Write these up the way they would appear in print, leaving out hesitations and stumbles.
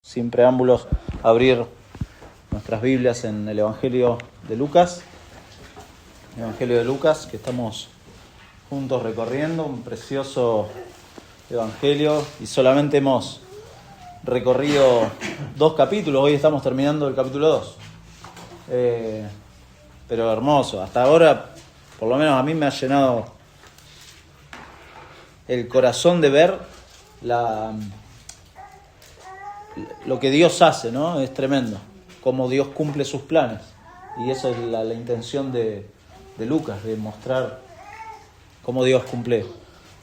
Sin preámbulos, abrir nuestras Biblias en el Evangelio de Lucas. Evangelio de Lucas, que estamos juntos recorriendo, un precioso Evangelio, y solamente hemos recorrido 2 capítulos, hoy estamos terminando el capítulo 2. Pero hermoso, hasta ahora, por lo menos a mí me ha llenado el corazón de ver lo que Dios hace, ¿no? Es tremendo, cómo Dios cumple sus planes. Y esa es la intención de Lucas, de mostrar cómo Dios cumple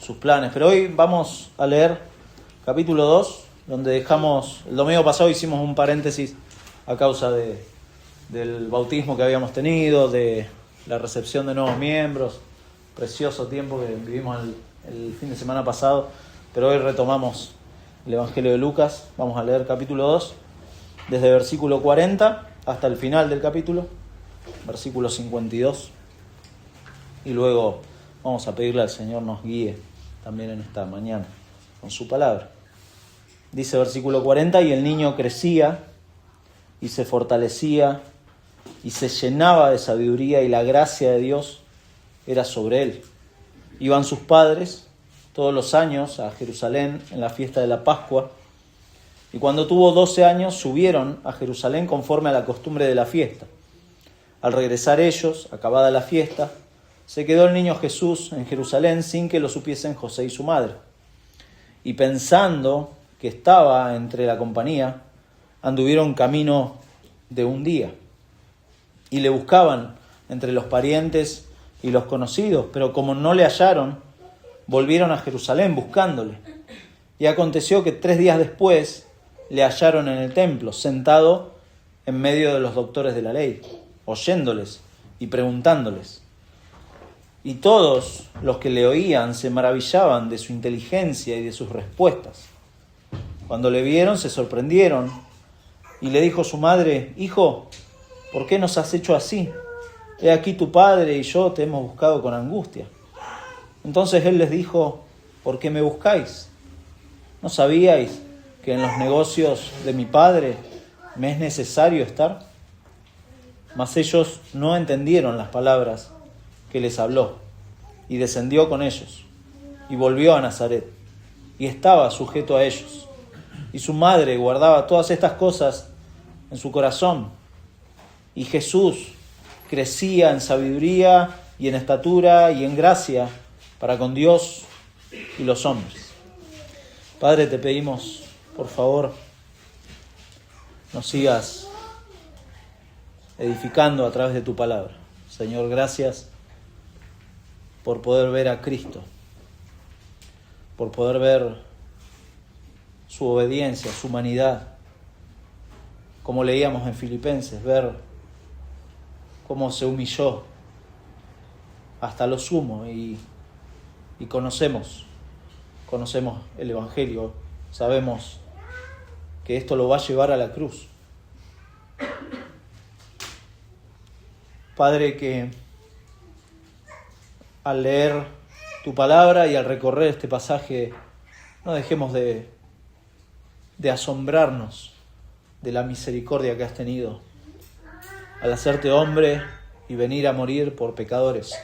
sus planes. Pero hoy vamos a leer capítulo 2, donde dejamos, el domingo pasado hicimos un paréntesis a causa del bautismo que habíamos tenido, de la recepción de nuevos miembros, precioso tiempo que vivimos el fin de semana pasado, pero hoy retomamos el Evangelio de Lucas. Vamos a leer capítulo 2, desde versículo 40 hasta el final del capítulo, versículo 52, y luego vamos a pedirle al Señor nos guíe también en esta mañana con su palabra. Dice versículo 40, y el niño crecía y se fortalecía y se llenaba de sabiduría, y la gracia de Dios era sobre él. Iban sus padres todos los años a Jerusalén en la fiesta de la Pascua, y cuando tuvo 12 años subieron a Jerusalén conforme a la costumbre de la fiesta. Al regresar ellos, acabada la fiesta, se quedó el niño Jesús en Jerusalén sin que lo supiesen José y su madre. Y pensando que estaba entre la compañía, anduvieron camino de un día, y le buscaban entre los parientes y los conocidos, pero como no le hallaron, volvieron a Jerusalén buscándole. Y aconteció que 3 días después le hallaron en el templo, sentado en medio de los doctores de la ley, oyéndoles y preguntándoles. Y todos los que le oían se maravillaban de su inteligencia y de sus respuestas. Cuando le vieron, se sorprendieron, y le dijo su madre: Hijo, ¿por qué nos has hecho así? He aquí tu padre y yo te hemos buscado con angustia. Entonces él les dijo: ¿por qué me buscáis? ¿No sabíais que en los negocios de mi padre me es necesario estar? Mas ellos no entendieron las palabras que les habló, y descendió con ellos, y volvió a Nazaret, y estaba sujeto a ellos. Y su madre guardaba todas estas cosas en su corazón. Y Jesús crecía en sabiduría y en estatura y en gracia para con Dios y los hombres. Padre, te pedimos, por favor, nos sigas edificando a través de tu palabra. Señor, gracias por poder ver a Cristo, por poder ver su obediencia, su humanidad, como leíamos en Filipenses, ver cómo se humilló hasta lo sumo, y conocemos el Evangelio, sabemos que esto lo va a llevar a la cruz. Padre, que al leer tu palabra y al recorrer este pasaje no dejemos de asombrarnos de la misericordia que has tenido al hacerte hombre y venir a morir por pecadores,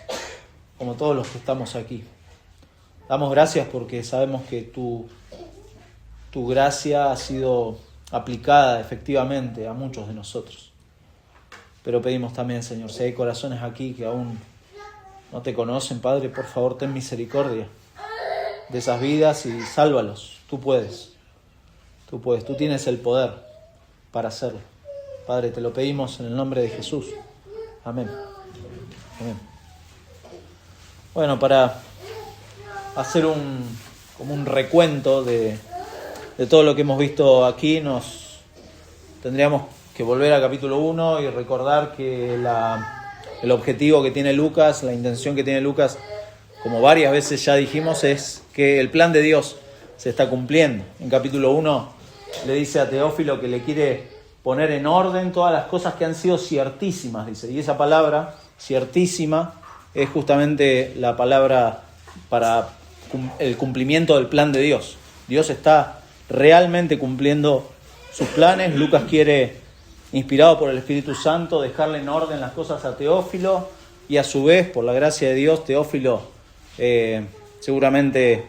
como todos los que estamos aquí. Damos gracias porque sabemos que tu gracia ha sido aplicada efectivamente a muchos de nosotros. Pero pedimos también, Señor, si hay corazones aquí que aún no te conocen, Padre, por favor, ten misericordia de esas vidas y sálvalos. Tú puedes, tú tienes el poder para hacerlo. Padre, te lo pedimos en el nombre de Jesús. Amén. Amén. Bueno, para hacer como un recuento de todo lo que hemos visto aquí, tendríamos que volver al capítulo 1 y recordar que el objetivo que tiene Lucas, la intención que tiene Lucas, como varias veces ya dijimos, es que el plan de Dios se está cumpliendo. En capítulo 1 le dice a Teófilo que le quiere poner en orden todas las cosas que han sido ciertísimas, dice. Y esa palabra, ciertísima, es justamente la palabra para el cumplimiento del plan de Dios. Dios está realmente cumpliendo sus planes. Lucas quiere, inspirado por el Espíritu Santo, dejarle en orden las cosas a Teófilo, y a su vez, por la gracia de Dios, Teófilo seguramente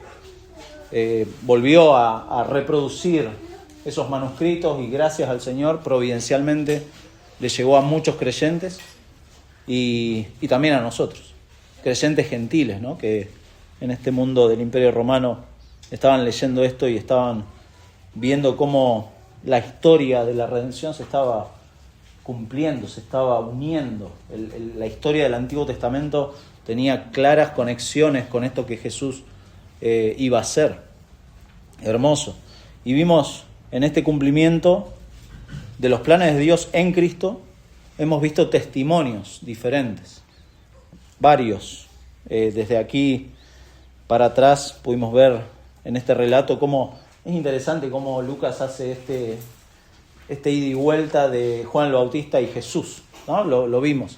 volvió a reproducir esos manuscritos, y gracias al Señor, providencialmente, le llegó a muchos creyentes y también a nosotros, creyentes gentiles, ¿no? Que en este mundo del Imperio Romano estaban leyendo esto y estaban viendo cómo la historia de la redención se estaba cumpliendo, se estaba uniendo. La historia del Antiguo Testamento tenía claras conexiones con esto que Jesús iba a hacer. Hermoso. Y vimos en este cumplimiento de los planes de Dios en Cristo, hemos visto testimonios diferentes, varios. Desde aquí para atrás pudimos ver en este relato cómo es interesante cómo Lucas hace este ida y vuelta de Juan el Bautista y Jesús, ¿no? Lo vimos.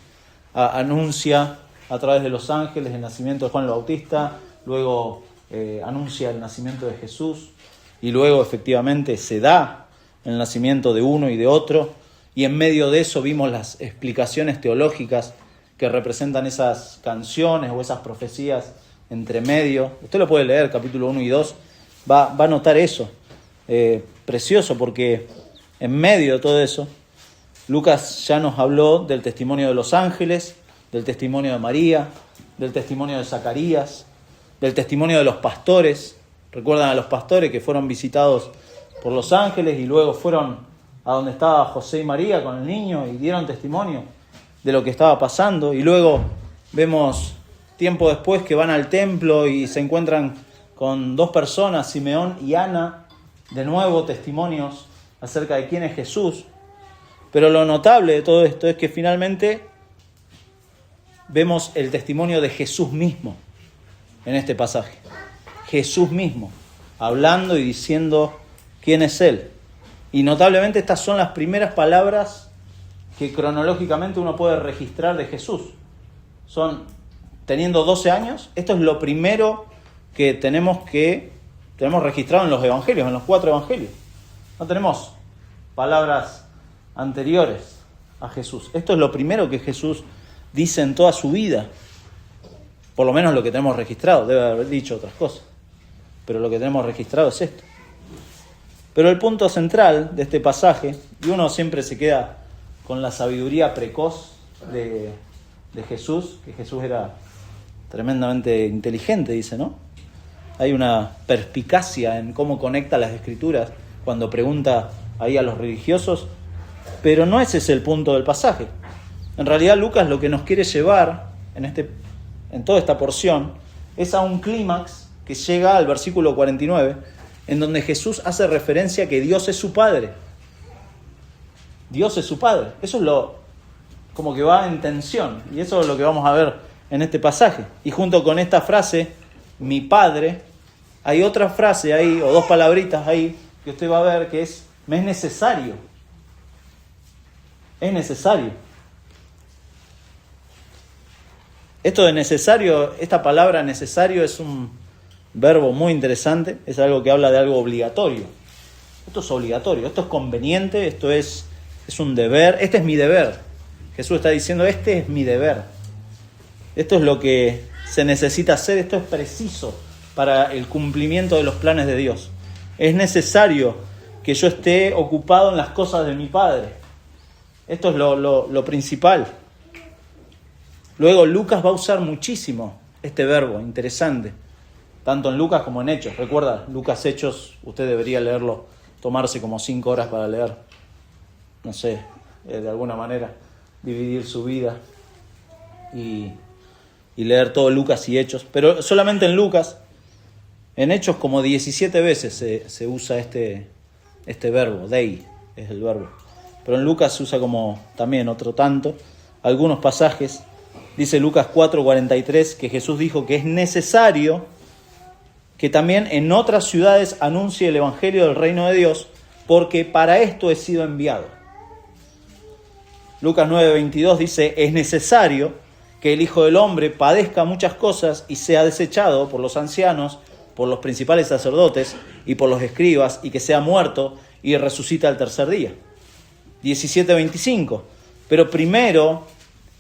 Anuncia a través de los ángeles el nacimiento de Juan el Bautista, luego anuncia el nacimiento de Jesús, y luego efectivamente se da el nacimiento de uno y de otro, y en medio de eso vimos las explicaciones teológicas que representan esas canciones o esas profecías entre medio. Usted lo puede leer, capítulo 1 y 2, va a notar eso. Precioso, porque en medio de todo eso, Lucas ya nos habló del testimonio de los ángeles, del testimonio de María, del testimonio de Zacarías, del testimonio de los pastores. Recuerdan a los pastores que fueron visitados por los ángeles y luego fueron a donde estaba José y María con el niño y dieron testimonio de lo que estaba pasando. Y luego vemos tiempo después que van al templo y se encuentran con dos personas, Simeón y Ana, de nuevo testimonios acerca de quién es Jesús. Pero lo notable de todo esto es que finalmente vemos el testimonio de Jesús mismo en este pasaje. Jesús mismo, hablando y diciendo quién es Él. Y notablemente estas son las primeras palabras que cronológicamente uno puede registrar de Jesús. Son, teniendo 12 años, esto es lo primero que tenemos registrado en los evangelios, en los 4 evangelios. No tenemos palabras anteriores a Jesús. Esto es lo primero que Jesús dice en toda su vida. Por lo menos lo que tenemos registrado. Debe haber dicho otras cosas, pero lo que tenemos registrado es esto. Pero el punto central de este pasaje, y uno siempre se queda con la sabiduría precoz de Jesús, que Jesús era tremendamente inteligente, dice, ¿no? Hay una perspicacia en cómo conecta las Escrituras cuando pregunta ahí a los religiosos, pero no ese es el punto del pasaje. En realidad Lucas lo que nos quiere llevar en toda esta porción es a un clímax que llega al versículo 49, en donde Jesús hace referencia a que Dios es su Padre. Dios es su Padre. Eso es como que va en tensión, y eso es lo que vamos a ver en este pasaje. Y junto con esta frase, mi Padre, hay otra frase ahí, o dos palabritas ahí, que usted va a ver que es, me es necesario. Es necesario. Esto de necesario, esta palabra necesario es un verbo muy interesante, es algo que habla de algo obligatorio. Esto es obligatorio, esto es conveniente, esto es un deber, este es mi deber. Jesús está diciendo, este es mi deber. Esto es lo que se necesita hacer, esto es preciso para el cumplimiento de los planes de Dios. Es necesario que yo esté ocupado en las cosas de mi Padre. Esto es lo principal. Luego Lucas va a usar muchísimo este verbo, interesante, tanto en Lucas como en Hechos. Recuerda, Lucas Hechos, usted debería leerlo, tomarse como 5 horas para leer, no sé, de alguna manera, dividir su vida y leer todo Lucas y Hechos. Pero solamente en Lucas, en Hechos como 17 veces se usa este verbo, dei es el verbo. Pero en Lucas se usa como también otro tanto. Algunos pasajes, dice Lucas 4:43, que Jesús dijo que es necesario que también en otras ciudades anuncie el evangelio del reino de Dios, porque para esto he sido enviado. Lucas 9:22 dice, es necesario que el Hijo del Hombre padezca muchas cosas y sea desechado por los ancianos, por los principales sacerdotes y por los escribas, y que sea muerto y resucita al tercer día. 17:25. Pero primero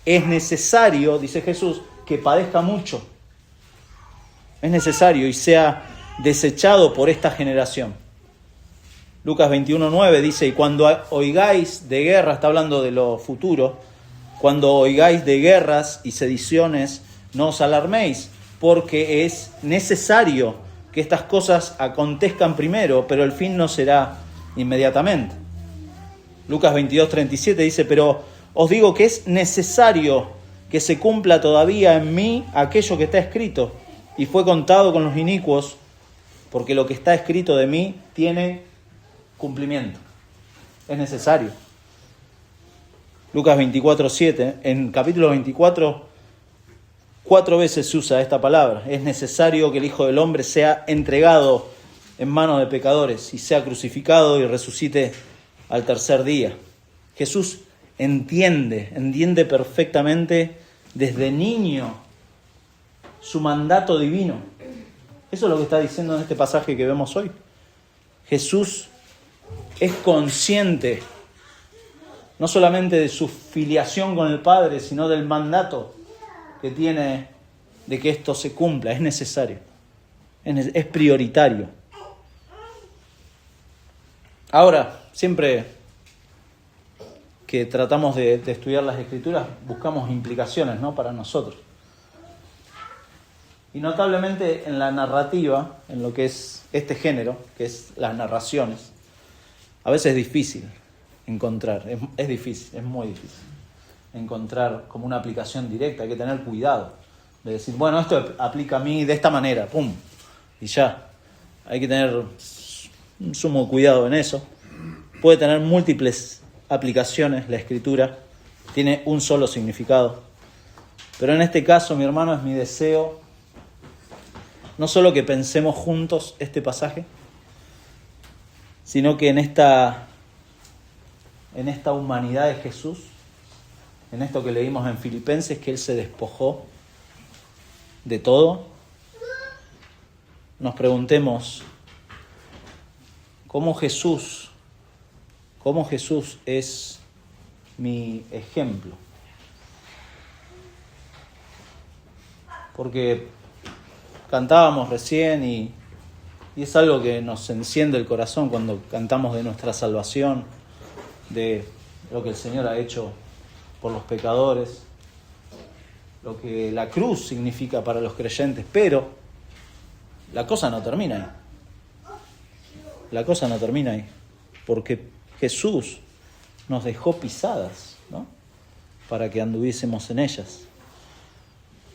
es necesario, dice Jesús, que padezca mucho. Es necesario y sea desechado por esta generación. Lucas 21:9 dice, y cuando oigáis de guerra, está hablando de lo futuro, cuando oigáis de guerras y sediciones, no os alarméis, porque es necesario que estas cosas acontezcan primero, pero el fin no será inmediatamente. Lucas 22:37 dice, pero os digo que es necesario que se cumpla todavía en mí aquello que está escrito, y fue contado con los inicuos, porque lo que está escrito de mí tiene cumplimiento. Es necesario. Lucas 24:7, en capítulo 24, 4 veces se usa esta palabra. Es necesario que el Hijo del Hombre sea entregado en manos de pecadores y sea crucificado y resucite al tercer día. Jesús entiende perfectamente desde niño su mandato divino. Eso es lo que está diciendo en este pasaje que vemos hoy. Jesús es consciente no solamente de su filiación con el Padre, sino del mandato que tiene de que esto se cumpla. Es necesario, es prioritario. Ahora, siempre que tratamos de estudiar las Escrituras, buscamos implicaciones, ¿no?, para nosotros. Y notablemente en la narrativa, en lo que es este género, que es las narraciones, a veces es difícil encontrar, es difícil, es muy difícil encontrar como una aplicación directa. Hay que tener cuidado de decir, bueno, esto aplica a mí de esta manera, pum, y ya. Hay que tener un sumo cuidado en eso. Puede tener múltiples aplicaciones la Escritura, tiene un solo significado. Pero en este caso, mi hermano, es mi deseo no solo que pensemos juntos este pasaje, sino que en esta humanidad de Jesús, en esto que leímos en Filipenses, que Él se despojó de todo, nos preguntemos cómo Jesús es mi ejemplo. Porque cantábamos recién y es algo que nos enciende el corazón cuando cantamos de nuestra salvación, de lo que el Señor ha hecho por los pecadores, lo que la cruz significa para los creyentes, pero la cosa no termina ahí. La cosa no termina ahí, porque Jesús nos dejó pisadas, ¿no?, para que anduviésemos en ellas.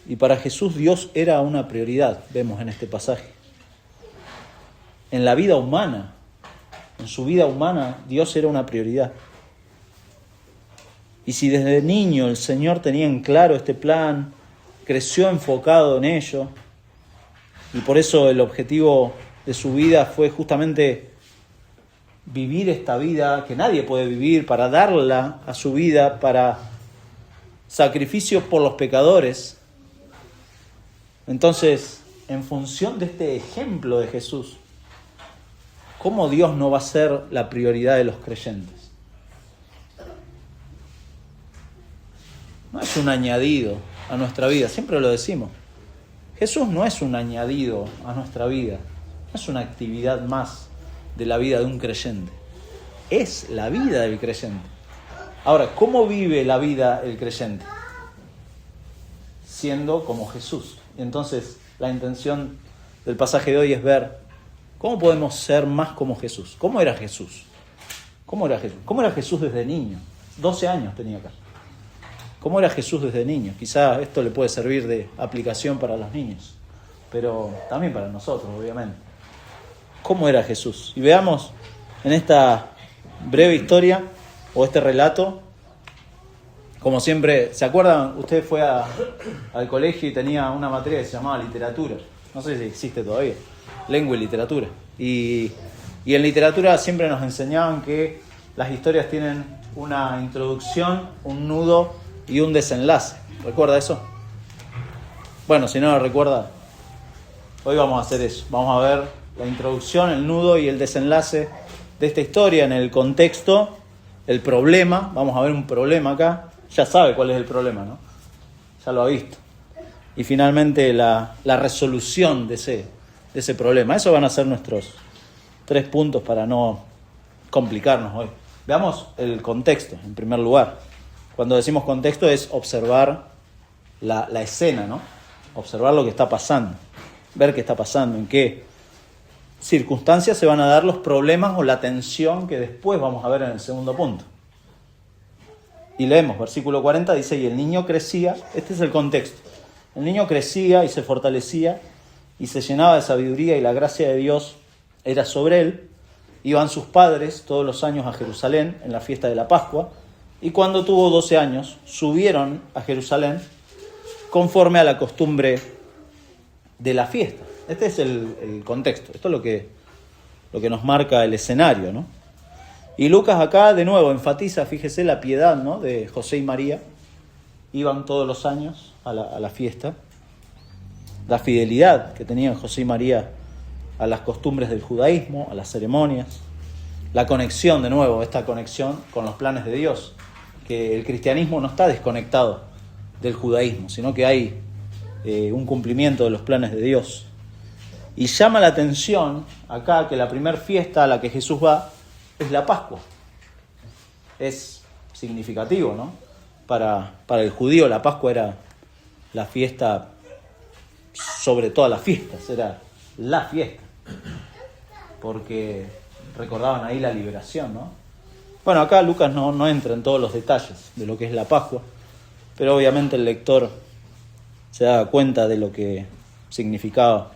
Y para Jesús Dios era una prioridad, vemos en este pasaje. En la vida humana, en su vida humana, Dios era una prioridad. Y si desde niño el Señor tenía en claro este plan, creció enfocado en ello, y por eso el objetivo de su vida fue justamente vivir esta vida que nadie puede vivir, para darla a su vida, para sacrificios por los pecadores. Entonces, en función de este ejemplo de Jesús, ¿cómo Dios no va a ser la prioridad de los creyentes? No es un añadido a nuestra vida, siempre lo decimos. Jesús no es un añadido a nuestra vida, no es una actividad más de la vida de un creyente. Es la vida del creyente. Ahora, ¿cómo vive la vida el creyente? Siendo como Jesús. Entonces, la intención del pasaje de hoy es ver cómo podemos ser más como Jesús. ¿Cómo era Jesús? ¿Cómo era Jesús? ¿Cómo era Jesús desde niño? 12 años tenía acá. ¿Cómo era Jesús desde niño? Quizá esto le puede servir de aplicación para los niños, pero también para nosotros, obviamente. ¿Cómo era Jesús? Y veamos en esta breve historia, o este relato, como siempre, ¿se acuerdan? Usted fue al colegio y tenía una materia que se llamaba literatura. No sé si existe todavía. Lengua y literatura. Y en literatura siempre nos enseñaban que las historias tienen una introducción, un nudo y un desenlace. ¿Recuerda eso? Bueno, si no lo recuerda, hoy vamos a hacer eso. Vamos a ver la introducción, el nudo y el desenlace de esta historia, en el contexto, el problema, vamos a ver un problema acá, ya sabe cuál es el problema, ¿no? Ya lo ha visto. Y finalmente la resolución de ese problema. Esos van a ser nuestros 3 puntos para no complicarnos hoy. Veamos el contexto, en primer lugar. Cuando decimos contexto es observar la escena, ¿no? Observar lo que está pasando, ver qué está pasando, en qué circunstancias se van a dar los problemas o la tensión que después vamos a ver en el segundo punto. Y leemos, versículo 40, dice, y el niño crecía, este es el contexto, el niño crecía y se fortalecía y se llenaba de sabiduría y la gracia de Dios era sobre él. Iban sus padres todos los años a Jerusalén en la fiesta de la Pascua y cuando tuvo 12 años subieron a Jerusalén conforme a la costumbre de la fiesta. Este es el contexto, esto es lo que nos marca el escenario, ¿no? Y Lucas acá de nuevo enfatiza, fíjese, la piedad, ¿no?, de José y María. Iban todos los años a la fiesta. La fidelidad que tenían José y María a las costumbres del judaísmo, a las ceremonias. La conexión, de nuevo, esta conexión con los planes de Dios. Que el cristianismo no está desconectado del judaísmo, sino que hay un cumplimiento de los planes de Dios. Y llama la atención acá que la primera fiesta a la que Jesús va es la Pascua. Es significativo, ¿no? Para el judío la Pascua era la fiesta sobre todas las fiestas, era la fiesta, porque recordaban ahí la liberación, ¿no? Bueno, acá Lucas no entra en todos los detalles de lo que es la Pascua, pero obviamente el lector se da cuenta de lo que significaba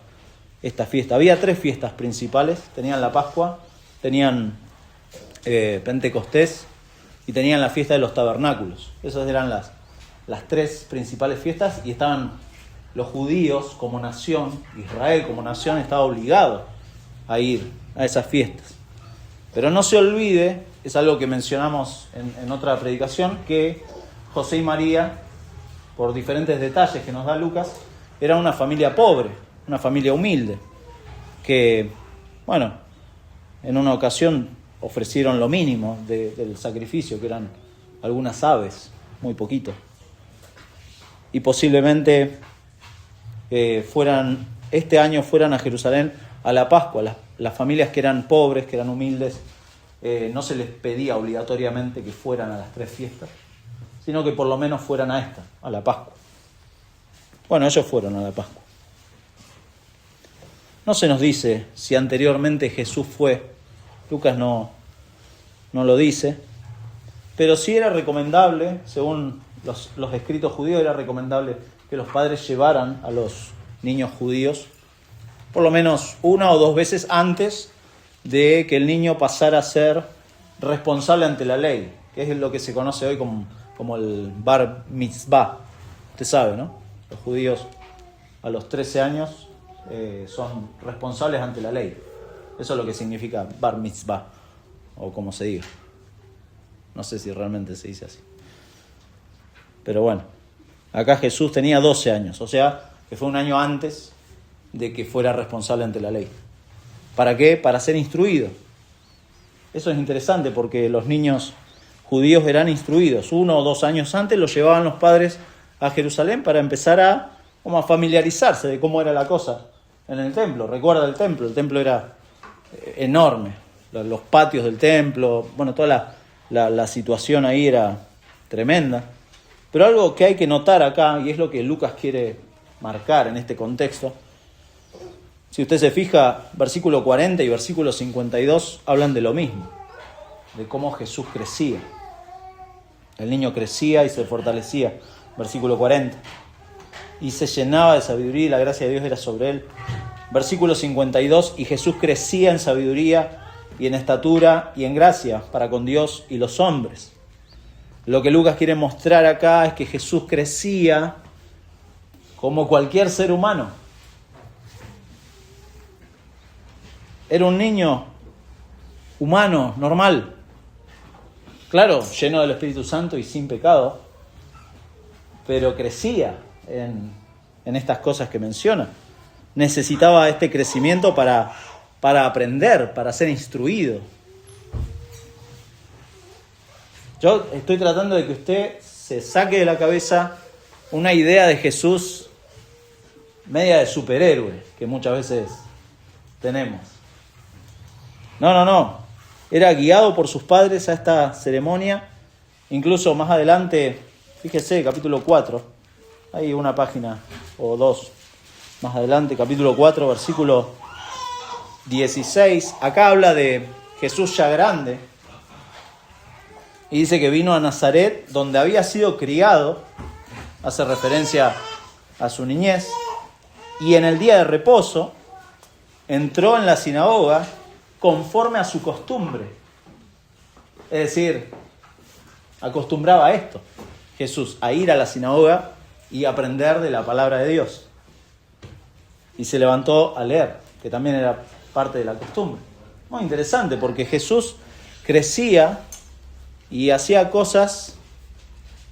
esta fiesta. Había 3 fiestas principales, tenían la Pascua, tenían Pentecostés y tenían la fiesta de los tabernáculos. Esas eran las 3 principales fiestas y estaban los judíos como nación, Israel como nación estaba obligado a ir a esas fiestas. Pero no se olvide, es algo que mencionamos en otra predicación, que José y María, por diferentes detalles que nos da Lucas, eran una familia pobre, una familia humilde, que, bueno, en una ocasión ofrecieron lo mínimo del sacrificio, que eran algunas aves, muy poquito. Y posiblemente este año fueran a Jerusalén a la Pascua. Las familias que eran pobres, que eran humildes, no se les pedía obligatoriamente que fueran a las 3 fiestas, sino que por lo menos fueran a esta, a la Pascua. Bueno, ellos fueron a la Pascua. No se nos dice si anteriormente Jesús fue, Lucas no lo dice, pero sí era recomendable, según los escritos judíos, era recomendable que los padres llevaran a los niños judíos por lo menos 1 o 2 veces antes de que el niño pasara a ser responsable ante la ley, que es lo que se conoce hoy como el bar mitzvah. Usted sabe, ¿no? Los judíos a los 13 años son responsables ante la ley. Eso es lo que significa bar mitzvah, o como se diga. No sé si realmente se dice así. Pero bueno, acá Jesús tenía 12 años, o sea, que fue un año antes de que fuera responsable ante la ley. ¿Para qué? Para ser instruido. Eso es interesante porque los niños judíos eran instruidos. 1 o 2 años antes los llevaban los padres a Jerusalén para empezar a familiarizarse de cómo era la cosa en el templo. Recuerda el templo era enorme. Los patios del templo, bueno, toda la situación ahí era tremenda. Pero algo que hay que notar acá, y es lo que Lucas quiere marcar en este contexto, si usted se fija, versículo 40 y versículo 52 hablan de lo mismo, de cómo Jesús crecía. El niño crecía y se fortalecía, versículo 40, y se llenaba de sabiduría y la gracia de Dios era sobre él. Versículo 52, y Jesús crecía en sabiduría y en estatura y en gracia para con Dios y los hombres. Lo que Lucas quiere mostrar acá es que Jesús crecía como cualquier ser humano. Era un niño humano, normal. Claro, lleno del Espíritu Santo y sin pecado, pero crecía en estas cosas que menciona. Necesitaba este crecimiento para aprender, para ser instruido. Yo estoy tratando de que usted se saque de la cabeza una idea de Jesús media de superhéroe, que muchas veces tenemos. No. Era guiado por sus padres a esta ceremonia. Incluso más adelante, fíjese, capítulo 4, hay una página o dos más adelante, capítulo 4, versículo 16. Acá habla de Jesús ya grande. Y dice que vino a Nazaret, donde había sido criado. Hace referencia a su niñez. Y en el día de reposo entró en la sinagoga conforme a su costumbre. Es decir, acostumbraba a esto, Jesús, a ir a la sinagoga y aprender de la palabra de Dios. Y se levantó a leer, que también era parte de la costumbre. Muy interesante, porque Jesús crecía y hacía cosas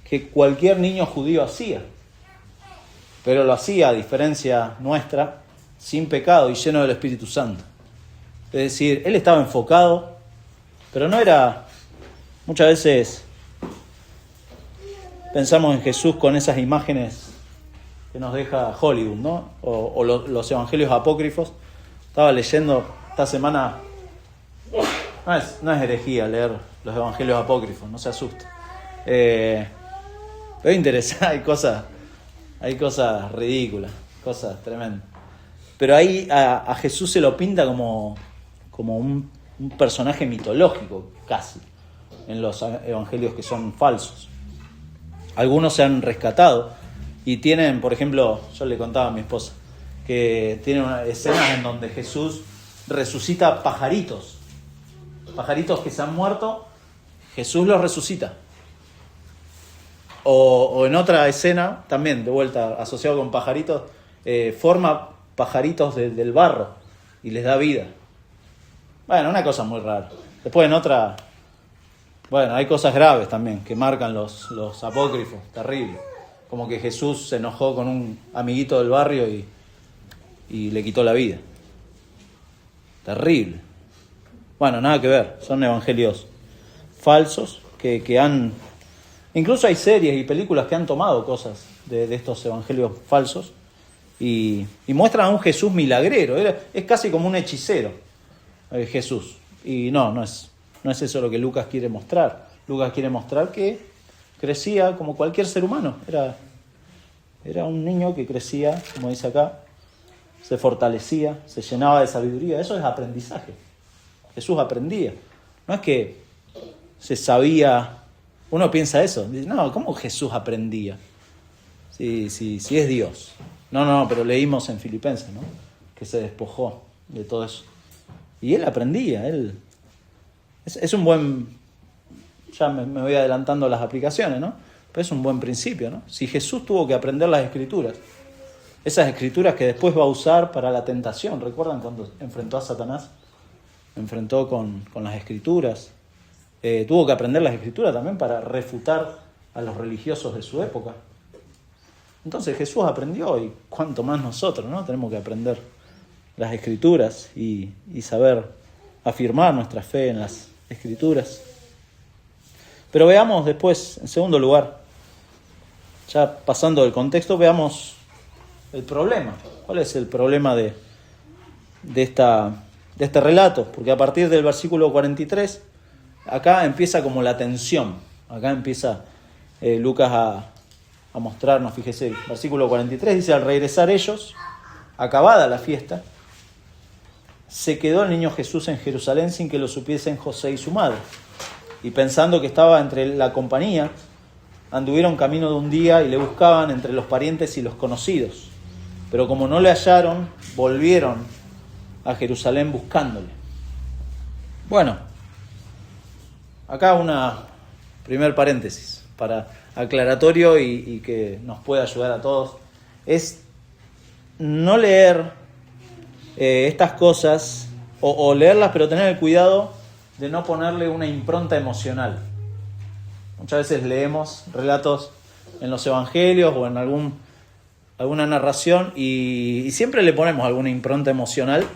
que cualquier niño judío hacía. Pero lo hacía, a diferencia nuestra, sin pecado y lleno del Espíritu Santo. Es decir, él estaba enfocado, pero no era... Muchas veces pensamos en Jesús con esas imágenes que nos deja Hollywood, ¿no? O los evangelios apócrifos. Estaba leyendo esta semana... No es herejía leer los evangelios apócrifos, no se asuste. Pero es interesante, hay cosas ridículas, cosas tremendas. Pero ahí a Jesús se lo pinta como un personaje mitológico, casi, en los evangelios que son falsos. Algunos se han rescatado y tienen, por ejemplo, yo le contaba a mi esposa, que tienen escenas en donde Jesús resucita pajaritos que se han muerto, Jesús los resucita. O en otra escena, también de vuelta asociado con pajaritos, forma pajaritos del barro y les da vida. Bueno, una cosa muy rara. Después en otra, bueno, hay cosas graves también que marcan los apócrifos, terrible. Como que Jesús se enojó con un amiguito del barrio y le quitó la vida. Terrible. Bueno, nada que ver, son evangelios falsos que han... Incluso hay series y películas que han tomado cosas de estos evangelios falsos y muestran a un Jesús milagrero. Es casi como un hechicero, Jesús. Y no es eso lo que Lucas quiere mostrar. Lucas quiere mostrar que crecía como cualquier ser humano. Era un niño que crecía, como dice acá, se fortalecía, se llenaba de sabiduría. Eso es aprendizaje. Jesús aprendía. No es que se sabía... Uno piensa eso. Dice, no, ¿cómo Jesús aprendía? Sí, es Dios. No, pero leímos en Filipenses, ¿no? Que se despojó de todo eso. Y él aprendía. Es un buen... Ya me voy adelantando a las aplicaciones, ¿no? Pero es un buen principio, ¿no? Si Jesús tuvo que aprender las Escrituras, esas Escrituras que después va a usar para la tentación. ¿Recuerdan cuando enfrentó a Satanás? Enfrentó con las Escrituras. Tuvo que aprender las Escrituras también para refutar a los religiosos de su época. Entonces Jesús aprendió y cuánto más nosotros, ¿no? Tenemos que aprender las Escrituras y saber afirmar nuestra fe en las Escrituras. Pero veamos después, en segundo lugar, ya pasando del contexto, veamos el problema. ¿Cuál es el problema de este relato? Porque a partir del versículo 43... acá empieza como la tensión. Acá empieza Lucas a mostrarnos, fíjese, versículo 43 dice: al regresar ellos, acabada la fiesta, se quedó el niño Jesús en Jerusalén sin que lo supiesen José y su madre. Y pensando que estaba entre la compañía, anduvieron camino de un día y le buscaban entre los parientes y los conocidos. Pero como no le hallaron, volvieron a Jerusalén buscándole. Bueno, acá una primer paréntesis para aclaratorio y que nos pueda ayudar a todos. Es no leer estas cosas o leerlas, pero tener el cuidado de no ponerle una impronta emocional. Muchas veces leemos relatos en los evangelios o en alguna narración y siempre le ponemos alguna impronta emocional.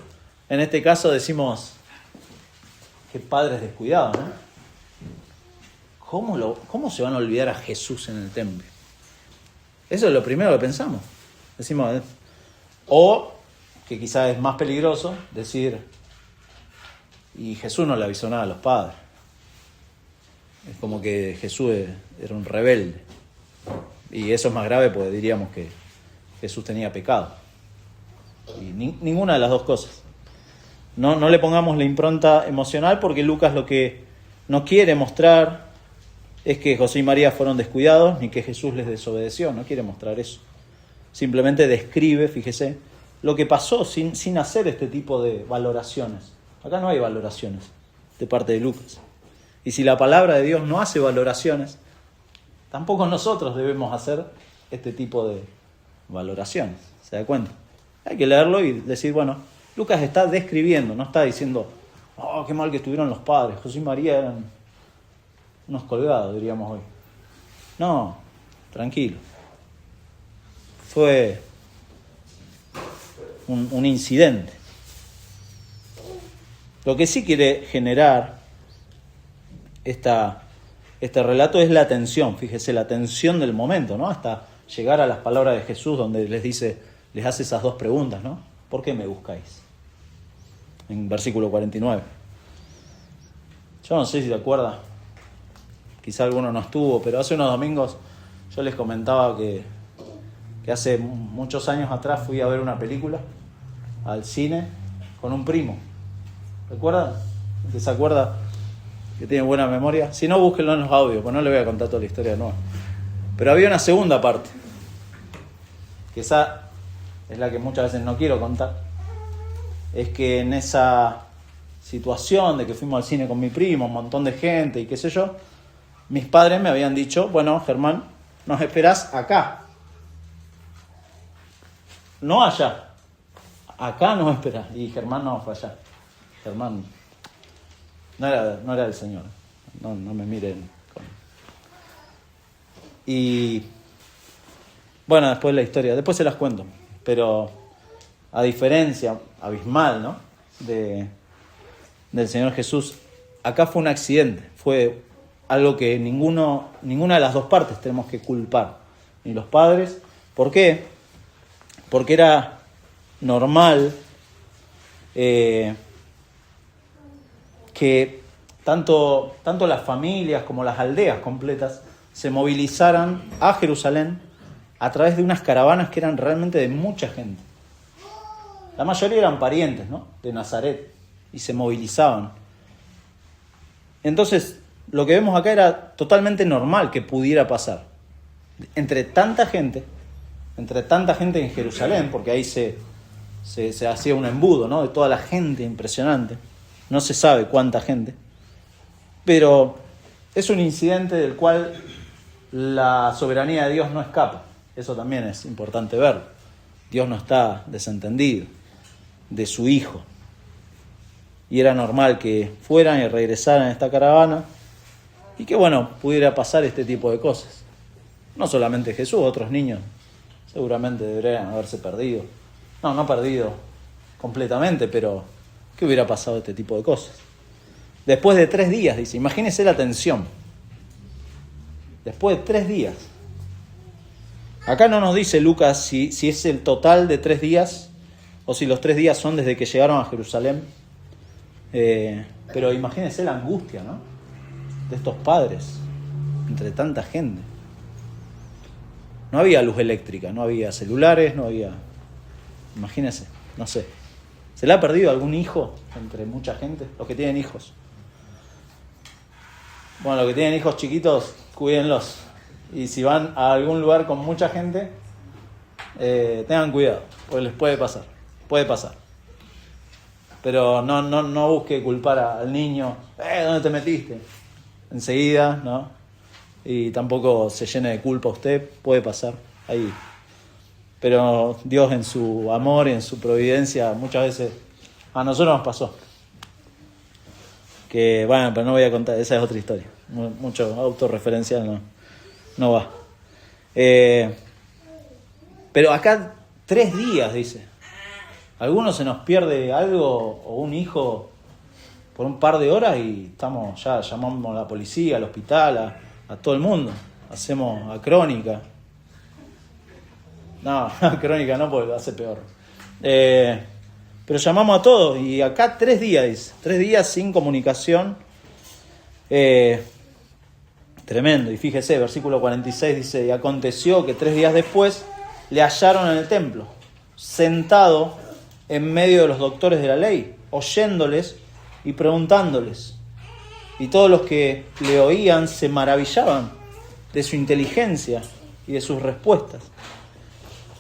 En este caso decimos, qué padres descuidados, ¿no? ¿cómo se van a olvidar a Jesús en el templo? Eso es lo primero que pensamos. Decimos, o, que quizás es más peligroso, decir, y Jesús no le avisó nada a los padres. Es como que Jesús era un rebelde. Y eso es más grave porque diríamos que Jesús tenía pecado. Y ninguna de las dos cosas. No le pongamos la impronta emocional, porque Lucas lo que no quiere mostrar es que José y María fueron descuidados, ni que Jesús les desobedeció. No quiere mostrar eso. Simplemente describe, fíjese, lo que pasó sin hacer este tipo de valoraciones. Acá no hay valoraciones de parte de Lucas. Y si la palabra de Dios no hace valoraciones, tampoco nosotros debemos hacer este tipo de valoraciones. ¿Se da cuenta? Hay que leerlo y decir, bueno, Lucas está describiendo, no está diciendo, oh, qué mal que estuvieron los padres, José y María eran unos colgados, diríamos hoy. No, tranquilo. Fue un incidente. Lo que sí quiere generar este relato es la tensión, fíjese, la tensión del momento, ¿no? Hasta llegar a las palabras de Jesús, donde les hace esas dos preguntas, ¿no? ¿Por qué me buscáis? En versículo 49. Yo no sé si te acuerdas, quizá alguno no estuvo, pero hace unos domingos yo les comentaba que hace muchos años atrás fui a ver una película al cine con un primo. ¿Recuerdan? ¿Que se acuerda? Que tiene buena memoria. Si no, búsquenlo en los audios, pues no le voy a contar toda la historia de nuevo. Pero había una segunda parte, que esa es la que muchas veces no quiero contar. Es que en esa situación de que fuimos al cine con mi primo, un montón de gente y qué sé yo, mis padres me habían dicho, bueno, Germán, nos esperás acá. No allá. Acá nos esperás. Y Germán no fue allá. Germán no era el Señor. No me miren. Y bueno, después la historia, después se las cuento. Pero a diferencia abismal, ¿no? del Señor Jesús, acá fue un accidente. Fue algo que ninguna de las dos partes tenemos que culpar. Ni los padres. ¿Por qué? Porque era normal que tanto las familias como las aldeas completas se movilizaran a Jerusalén a través de unas caravanas que eran realmente de mucha gente. La mayoría eran parientes, ¿no? De Nazaret, y se movilizaban. Entonces, lo que vemos acá era totalmente normal que pudiera pasar. Entre tanta gente en Jerusalén, porque ahí se hacía un embudo, ¿no? De toda la gente impresionante. No se sabe cuánta gente. Pero es un incidente del cual la soberanía de Dios no escapa. Eso también es importante verlo. Dios no está desentendido de su Hijo. Y era normal que fueran y regresaran a esta caravana y que, bueno, pudiera pasar este tipo de cosas. No solamente Jesús, otros niños seguramente deberían haberse perdido. No perdido completamente, pero ¿qué hubiera pasado este tipo de cosas? Después de 3 días, dice, imagínense la tensión. Después de 3 días. Acá no nos dice Lucas si es el total de 3 días o si los 3 días son desde que llegaron a Jerusalén. Pero imagínense la angustia, ¿no? De estos padres, entre tanta gente. No había luz eléctrica, no había celulares, no había... Imagínense, no sé. ¿Se le ha perdido algún hijo entre mucha gente? Los que tienen hijos. Bueno, los que tienen hijos chiquitos, cuídenlos. Y si van a algún lugar con mucha gente, tengan cuidado, porque les puede pasar. Puede pasar. Pero no busque culpar al niño. ¿Dónde te metiste? Enseguida, ¿no? Y tampoco se llene de culpa usted. Puede pasar ahí. Pero Dios en su amor y en su providencia muchas veces a nosotros nos pasó. Que bueno, pero no voy a contar, esa es otra historia. Mucho autorreferencial no va. Pero acá 3 días, dice. ¿Alguno se nos pierde algo o un hijo por un par de horas y ya llamamos a la policía, al hospital, a todo el mundo. Hacemos a Crónica. No, a Crónica no, porque lo hace peor. Pero llamamos a todos y acá 3 días, 3 días sin comunicación. Tremendo. Y fíjese, versículo 46 dice: y aconteció que 3 días después le hallaron en el templo, sentado en medio de los doctores de la ley, oyéndoles y preguntándoles. Y todos los que le oían se maravillaban de su inteligencia y de sus respuestas.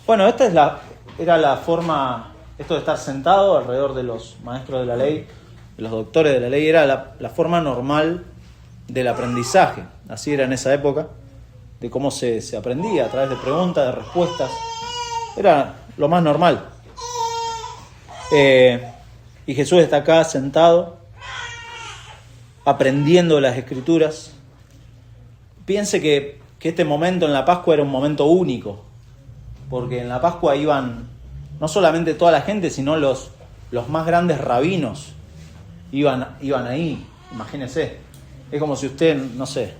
Bueno, esta era la forma, esto de estar sentado alrededor de los maestros de la ley, de los doctores de la ley, era la forma normal del aprendizaje. Así era en esa época, de cómo se aprendía, a través de preguntas, de respuestas. Era lo más normal. Y Jesús está acá sentado, aprendiendo las Escrituras. Piense que este momento en la Pascua era un momento único, porque en la Pascua iban no solamente toda la gente, sino los más grandes rabinos iban ahí. Imagínense, es como si usted, no sé,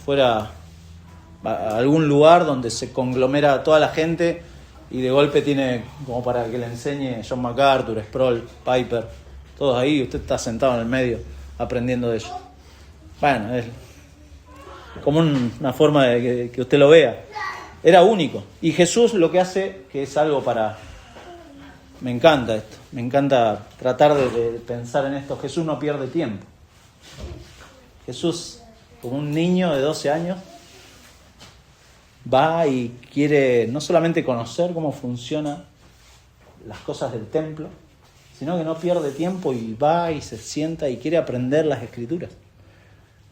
fuera a algún lugar donde se conglomera toda la gente y de golpe tiene como para que le enseñe John MacArthur, Sproul, Piper, todos ahí, usted está sentado en el medio aprendiendo de ellos. Bueno, es como una forma de que usted lo vea. Era único. Y Jesús lo que hace, que es algo me encanta esto, me encanta tratar de pensar en esto. Jesús no pierde tiempo. Jesús, como un niño de 12 años, va y quiere no solamente conocer cómo funcionan las cosas del templo, sino que no pierde tiempo y va y se sienta y quiere aprender las Escrituras.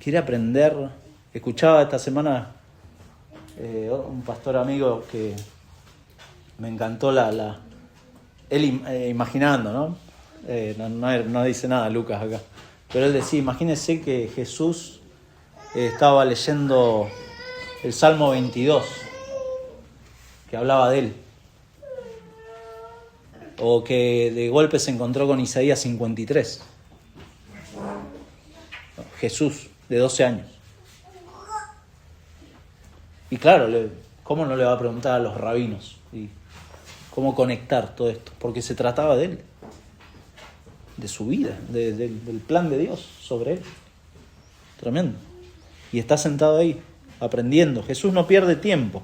Quiere aprender. Escuchaba esta semana un pastor amigo que me encantó él imaginando, ¿no? No dice nada Lucas acá, pero él decía, imagínense que Jesús estaba leyendo el Salmo 22, que hablaba de él, o que de golpe se encontró con Isaías 53. Jesús, de 12 años. Y claro, ¿cómo no le va a preguntar a los rabinos? ¿Y cómo conectar todo esto? Porque se trataba de él, de su vida, del plan de Dios sobre él. Tremendo. Y está sentado ahí, aprendiendo. Jesús no pierde tiempo.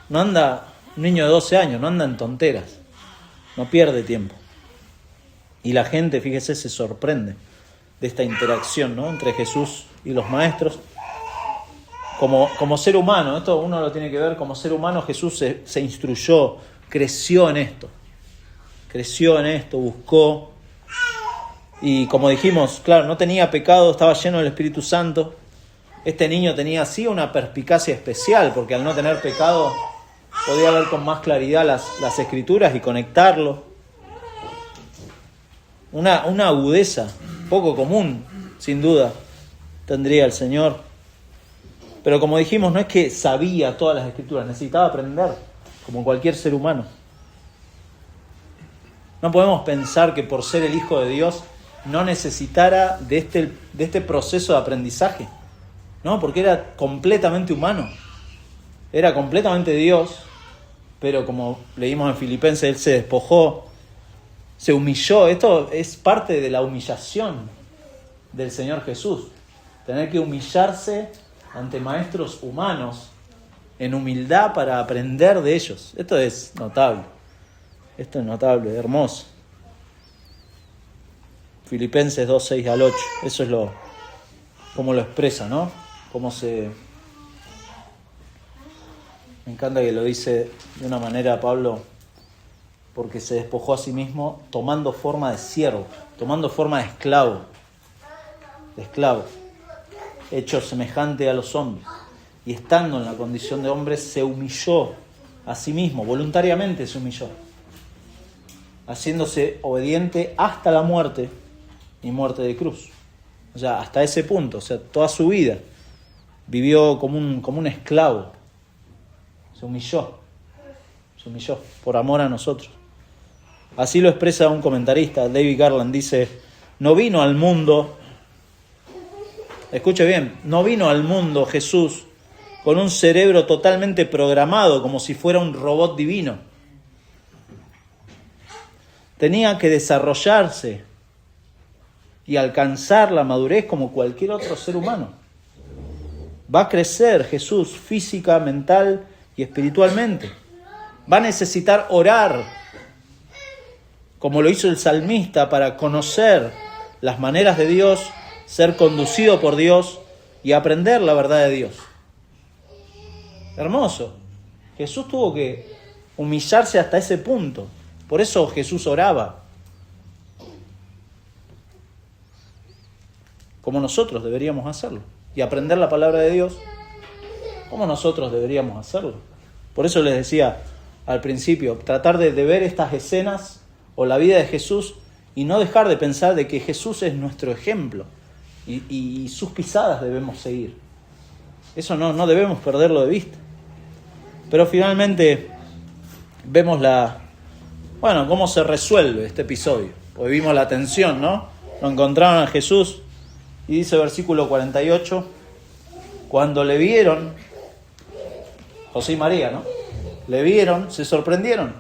No anda, un niño de 12 años, no anda en tonteras. No pierde tiempo. Y la gente, fíjese, se sorprende de esta interacción, ¿no?, entre Jesús y los maestros. Como ser humano, esto uno lo tiene que ver como ser humano. Jesús se instruyó, creció en esto, buscó. Y como dijimos, claro, no tenía pecado, estaba lleno del Espíritu Santo. Este niño tenía así una perspicacia especial, porque al no tener pecado podía ver con más claridad las Escrituras y conectarlo. Una agudeza poco común, sin duda, tendría el Señor. Pero como dijimos, no es que sabía todas las Escrituras, necesitaba aprender, como cualquier ser humano. No podemos pensar que por ser el Hijo de Dios no necesitara de este proceso de aprendizaje, ¿no? Porque era completamente humano, era completamente Dios, pero como leímos en Filipenses, Él se despojó, se humilló. Esto es parte de la humillación del Señor Jesús, tener que humillarse ante maestros humanos en humildad para aprender de ellos. Esto es notable, hermoso. Filipenses 2, 6 al 8, eso es cómo lo expresa, ¿no? Me encanta que lo dice de una manera Pablo, porque se despojó a sí mismo tomando forma de siervo, tomando forma de esclavo, hecho semejante a los hombres, y estando en la condición de hombre se humilló a sí mismo, voluntariamente se humilló, haciéndose obediente hasta la muerte y muerte de cruz. O sea, hasta ese punto, o sea, toda su vida vivió como un esclavo, se humilló por amor a nosotros. Así lo expresa un comentarista, David Garland, dice: No vino al mundo, escuche bien, no vino al mundo Jesús con un cerebro totalmente programado, como si fuera un robot divino. Tenía que desarrollarse y alcanzar la madurez como cualquier otro ser humano. Va a crecer Jesús física, mental y espiritualmente. Va a necesitar orar, como lo hizo el salmista, para conocer las maneras de Dios, ser conducido por Dios y aprender la verdad de Dios. Hermoso. Jesús tuvo que humillarse hasta ese punto. Por eso Jesús oraba. Como nosotros deberíamos hacerlo. Y aprender la palabra de Dios como nosotros deberíamos hacerlo. Por eso les decía al principio, tratar de ver estas escenas o la vida de Jesús y no dejar de pensar de que Jesús es nuestro ejemplo y sus pisadas debemos seguir. Eso no debemos perderlo de vista. Pero finalmente vemos cómo se resuelve este episodio. Hoy vimos la tensión, ¿no? Lo encontraron a Jesús y dice versículo 48, cuando le vieron, José y María, ¿no? Le vieron, se sorprendieron.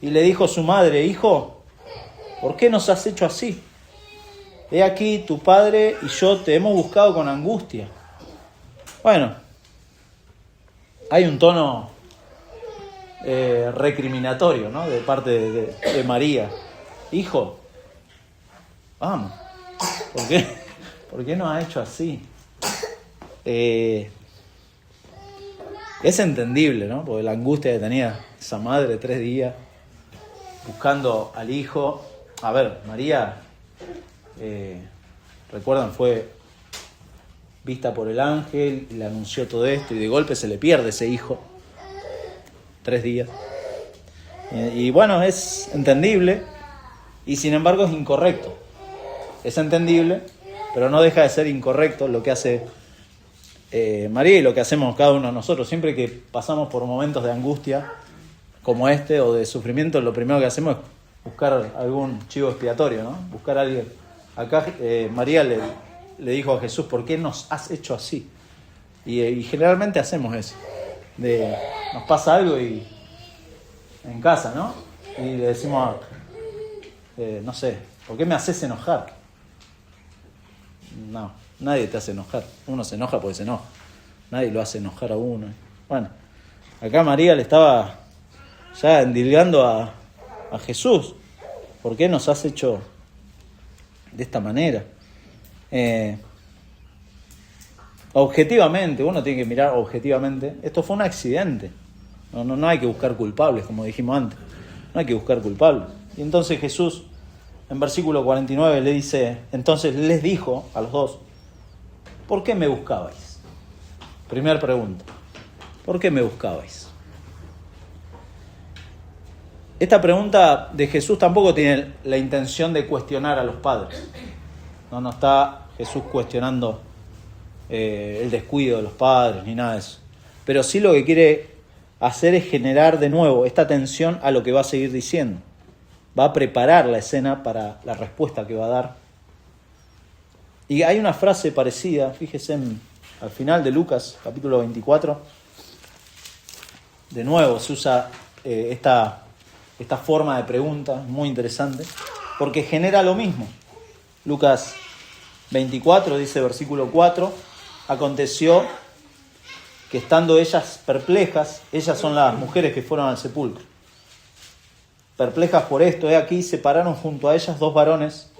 Y le dijo su madre, hijo, ¿por qué nos has hecho así? He aquí, tu padre y yo te hemos buscado con angustia. Bueno, hay un tono recriminatorio, ¿no? De parte de María. Hijo, vamos, ¿por qué nos ha hecho así? Es entendible, ¿no? Porque la angustia que tenía esa madre 3 días buscando al hijo. A ver, María, recuerdan, fue vista por el ángel y le anunció todo esto y de golpe se le pierde ese hijo. 3 días. Y bueno, es entendible y sin embargo es incorrecto. Es entendible, pero no deja de ser incorrecto lo que hace María y lo que hacemos cada uno de nosotros. Siempre que pasamos por momentos de angustia como este o de sufrimiento, lo primero que hacemos es buscar algún chivo expiatorio, ¿no? Buscar a alguien. Acá María le dijo a Jesús, ¿por qué nos has hecho así? Y generalmente hacemos eso. Nos pasa algo en casa, ¿no? Y le decimos, no sé, ¿por qué me haces enojar? No, nadie te hace enojar. Uno se enoja porque se enoja. Nadie lo hace enojar a uno. Bueno, acá María le estaba ya endilgando a Jesús. ¿Por qué nos has hecho de esta manera? Objetivamente, uno tiene que mirar objetivamente. Esto fue un accidente. No hay que buscar culpables, como dijimos antes. No hay que buscar culpables. Y entonces Jesús, en versículo 49, le dice, entonces les dijo a los dos, ¿por qué me buscabais? Primera pregunta, ¿por qué me buscabais? Esta pregunta de Jesús tampoco tiene la intención de cuestionar a los padres. No está Jesús cuestionando el descuido de los padres ni nada de eso. Pero sí lo que quiere hacer es generar de nuevo esta atención a lo que va a seguir diciendo. Va a preparar la escena para la respuesta que va a dar. Y hay una frase parecida, fíjese al final de Lucas, capítulo 24. De nuevo se usa esta forma de pregunta, muy interesante, porque genera lo mismo. Lucas 24 dice, versículo 4, aconteció que estando ellas perplejas, ellas son las mujeres que fueron al sepulcro, perplejas por esto, aquí se pararon junto a ellas 2 varones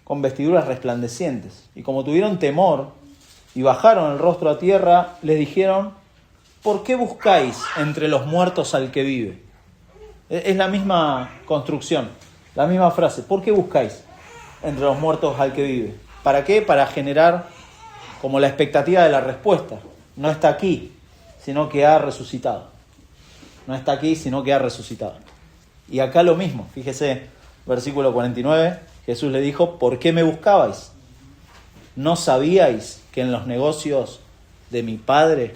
con vestiduras resplandecientes, y como tuvieron temor y bajaron el rostro a tierra, les dijeron, ¿por qué buscáis entre los muertos al que vive? Es la misma construcción, la misma frase, ¿por qué buscáis entre los muertos al que vive? ¿Para qué? Para generar como la expectativa de la respuesta. No está aquí, sino que ha resucitado. No está aquí, sino que ha resucitado. Y acá lo mismo, fíjese, versículo 49, Jesús le dijo, ¿por qué me buscabais? ¿No sabíais que en los negocios de mi Padre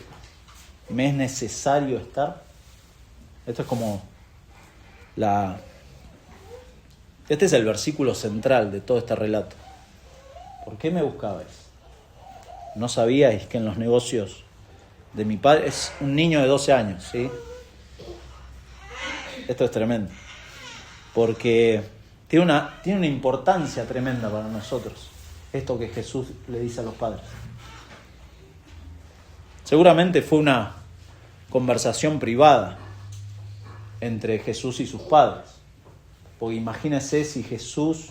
me es necesario estar? Esto es como Este es el versículo central de todo este relato. ¿Por qué me buscabais? ¿No sabíais que en los negocios de mi padre? Es un niño de 12 años, ¿sí? Esto es tremendo. Porque tiene una importancia tremenda para nosotros. Esto que Jesús le dice a los padres. Seguramente fue una conversación privada entre Jesús y sus padres. Porque imagínense si Jesús,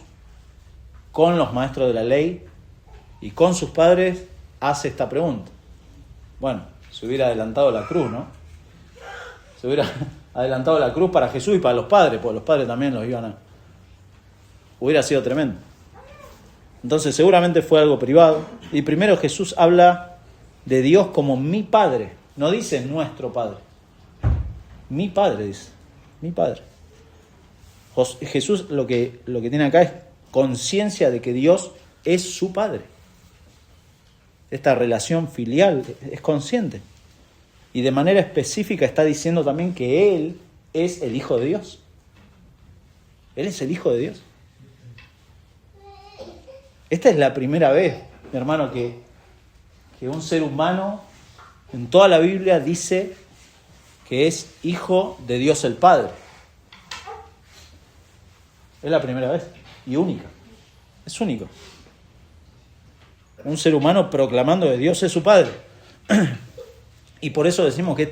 con los maestros de la ley y con sus padres, hace esta pregunta. Bueno, se hubiera adelantado la cruz, ¿no? Se hubiera adelantado la cruz para Jesús y para los padres, porque los padres también los iban a... Hubiera sido tremendo. Entonces seguramente fue algo privado. Y primero Jesús habla de Dios como mi Padre. No dice nuestro Padre. Mi Padre dice. Mi Padre. Jesús lo que tiene acá es conciencia de que Dios es su Padre. Esta relación filial es consciente. Y de manera específica está diciendo también que Él es el Hijo de Dios. Él es el Hijo de Dios. Esta es la primera vez, mi hermano, que un ser humano en toda la Biblia dice que es hijo de Dios el Padre. Es la primera vez y única. Es único. Un ser humano proclamando que Dios es su Padre. Y por eso decimos que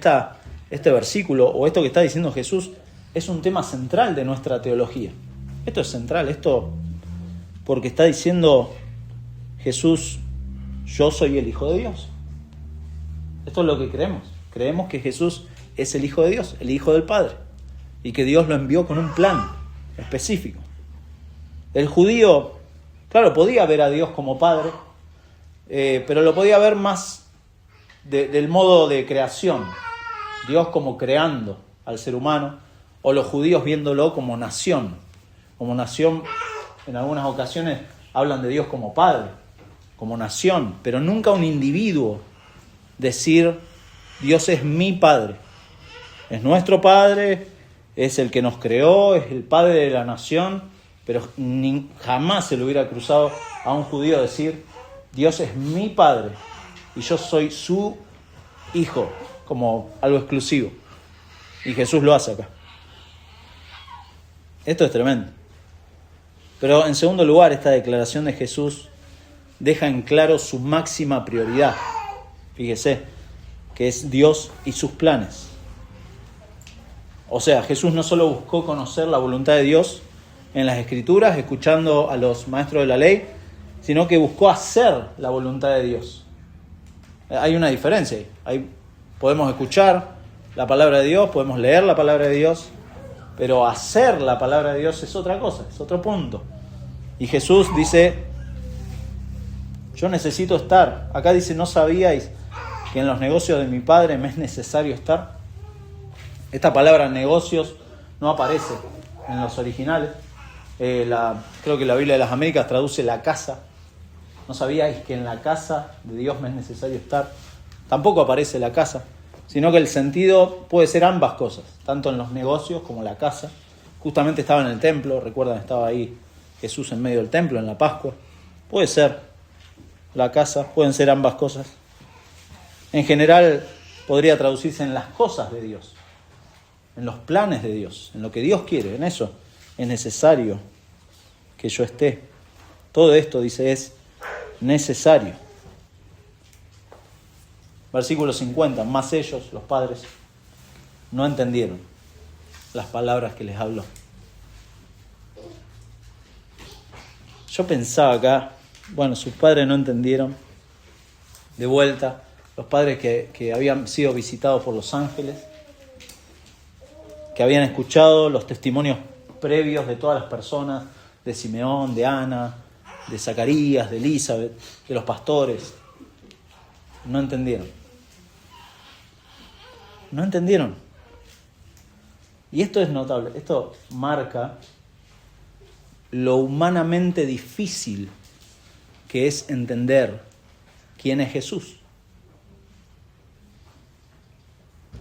este versículo o esto que está diciendo Jesús es un tema central de nuestra teología. Esto es central, esto porque está diciendo Jesús, yo soy el Hijo de Dios. Esto es lo que creemos. Creemos que Jesús es el Hijo de Dios, el Hijo del Padre, y que Dios lo envió con un plan específico. El judío, claro, podía ver a Dios como Padre, pero lo podía ver más del modo de creación, Dios como creando al ser humano, o los judíos viéndolo como nación. Como nación, en algunas ocasiones hablan de Dios como Padre, como nación, pero nunca un individuo decir Dios es mi Padre, es nuestro Padre, es el que nos creó, es el Padre de la nación, pero jamás se le hubiera cruzado a un judío decir Dios es mi Padre y yo soy su Hijo, como algo exclusivo. Y Jesús lo hace acá. Esto es tremendo. Pero en segundo lugar, esta declaración de Jesús deja en claro su máxima prioridad. Fíjese, que es Dios y sus planes. O sea, Jesús no solo buscó conocer la voluntad de Dios en las Escrituras, escuchando a los maestros de la ley, sino que buscó hacer la voluntad de Dios. Hay una diferencia ahí. Podemos escuchar la palabra de Dios, podemos leer la palabra de Dios, pero hacer la palabra de Dios es otra cosa, es otro punto. Y Jesús dice, yo necesito estar. Acá dice, ¿no sabíais que en los negocios de mi Padre me es necesario estar? Esta palabra negocios no aparece en los originales. Creo que la Biblia de las Américas traduce la casa. ¿No sabíais que en la casa de Dios me es necesario estar? Tampoco aparece la casa, sino que el sentido puede ser ambas cosas, tanto en los negocios como la casa. Justamente estaba en el templo, recuerdan, estaba ahí Jesús en medio del templo en la Pascua. Puede ser la casa, pueden ser ambas cosas. En general podría traducirse en las cosas de Dios, en los planes de Dios, en lo que Dios quiere, en eso es necesario que yo esté. Todo esto, dice, es necesario. Versículo 50, más ellos, los padres, no entendieron las palabras que les habló. Yo pensaba acá, bueno, sus padres no entendieron. De vuelta, los padres que habían sido visitados por los ángeles, que habían escuchado los testimonios previos de todas las personas, de Simeón, de Ana, de Zacarías, de Elizabeth, de los pastores. No entendieron. No entendieron. Y esto es notable, esto marca lo humanamente difícil que es entender quién es Jesús.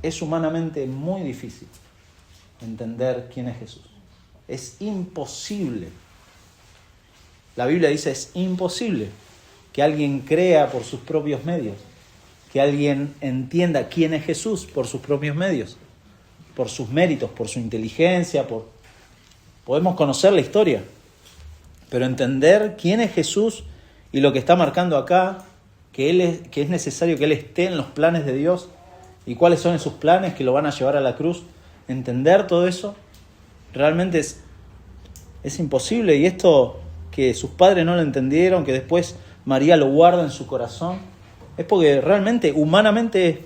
Es humanamente muy difícil entender quién es Jesús. Es imposible. La Biblia dice, es imposible que alguien crea por sus propios medios, que alguien entienda quién es Jesús por sus propios medios, por sus méritos, por su inteligencia, podemos conocer la historia, pero entender quién es Jesús y lo que está marcando acá, que es necesario que Él esté en los planes de Dios y cuáles son esos planes que lo van a llevar a la cruz, entender todo eso, realmente es imposible. Y esto que sus padres no lo entendieron, que después María lo guarda en su corazón, es porque realmente, humanamente,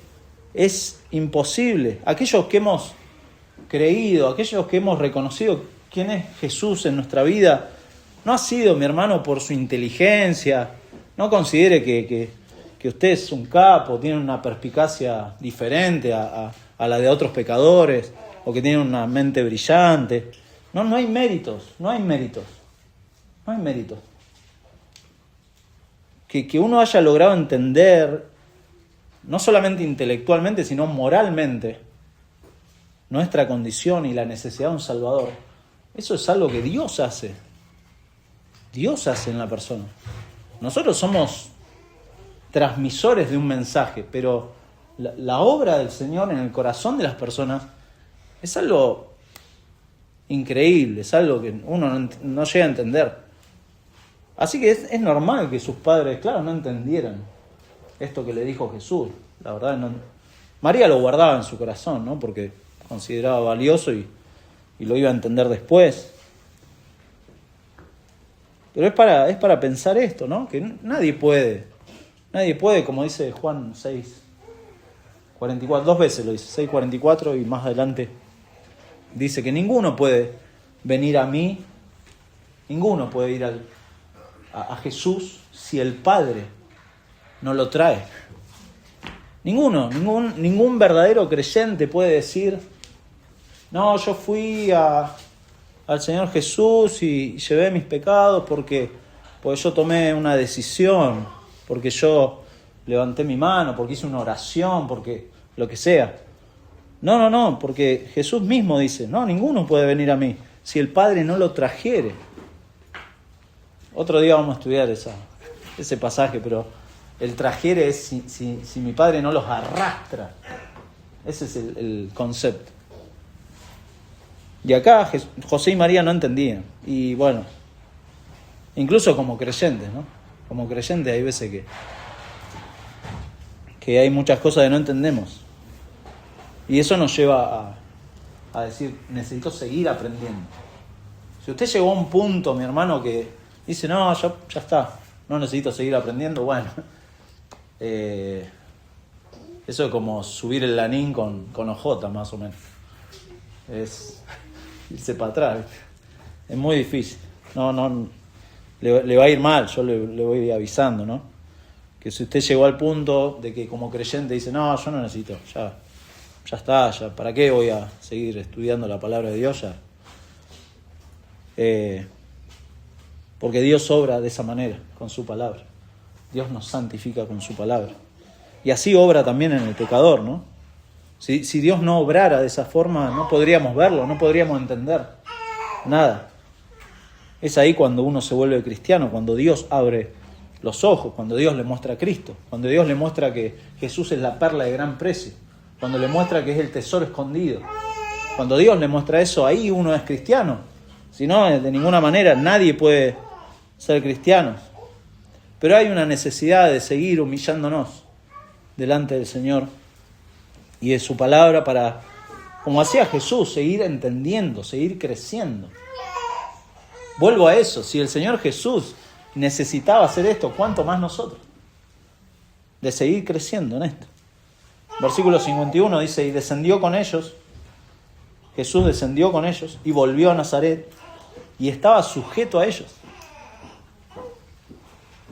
es imposible. Aquellos que hemos creído, aquellos que hemos reconocido quién es Jesús en nuestra vida, no ha sido, mi hermano, por su inteligencia. No considere que usted es un capo, tiene una perspicacia diferente a la de otros pecadores, o que tiene una mente brillante. No hay méritos. Que uno haya logrado entender, no solamente intelectualmente, sino moralmente, nuestra condición y la necesidad de un Salvador, eso es algo que Dios hace. Dios hace en la persona. Nosotros somos transmisores de un mensaje, pero la obra del Señor en el corazón de las personas es algo increíble, es algo que uno no llega a entender. Así que es normal que sus padres, claro, no entendieran esto que le dijo Jesús. La verdad, María lo guardaba en su corazón, ¿no? Porque consideraba valioso y lo iba a entender después. Pero es para pensar esto, ¿no? Que nadie puede, como dice Juan 6:44, 2 veces lo dice, 6:44, y más adelante dice que ninguno puede venir a mí, ninguno puede ir a Jesús si el Padre no lo trae. Ningún verdadero creyente puede decir, no, yo fui al Señor Jesús y llevé mis pecados porque yo tomé una decisión, porque yo levanté mi mano, porque hice una oración, porque lo que sea. No, porque Jesús mismo dice, no, ninguno puede venir a mí si el Padre no lo trajere. Otro día vamos a estudiar ese pasaje, pero el trajere es si mi Padre no los arrastra. Ese es el concepto. Y acá José y María no entendían. Y bueno, incluso como creyentes, ¿no? Como creyentes hay veces que hay muchas cosas que no entendemos. Y eso nos lleva a decir, necesito seguir aprendiendo. Si usted llegó a un punto, mi hermano, que dice, no, ya está, no necesito seguir aprendiendo, bueno, eso es como subir el lanín con ojota, más o menos. Es irse para atrás, ¿viste? Es muy difícil. No, le va a ir mal, yo le voy avisando, ¿no? Que si usted llegó al punto de que como creyente dice, no, yo no necesito, ya está, ¿para qué voy a seguir estudiando la palabra de Dios? Ya. Porque Dios obra de esa manera, con su palabra. Dios nos santifica con su palabra. Y así obra también en el pecador, ¿no? Si Dios no obrara de esa forma, no podríamos verlo, no podríamos entender nada. Es ahí cuando uno se vuelve cristiano, cuando Dios abre los ojos, cuando Dios le muestra a Cristo, cuando Dios le muestra que Jesús es la perla de gran precio, cuando le muestra que es el tesoro escondido. Cuando Dios le muestra eso, ahí uno es cristiano. Si no, de ninguna manera nadie puede ser cristiano. Pero hay una necesidad de seguir humillándonos delante del Señor y de su palabra para, como hacía Jesús, seguir entendiendo, seguir creciendo. Vuelvo a eso, si el Señor Jesús necesitaba hacer esto, ¿cuánto más nosotros? De seguir creciendo en esto. Versículo 51 dice, y descendió con ellos, Jesús descendió con ellos y volvió a Nazaret y estaba sujeto a ellos.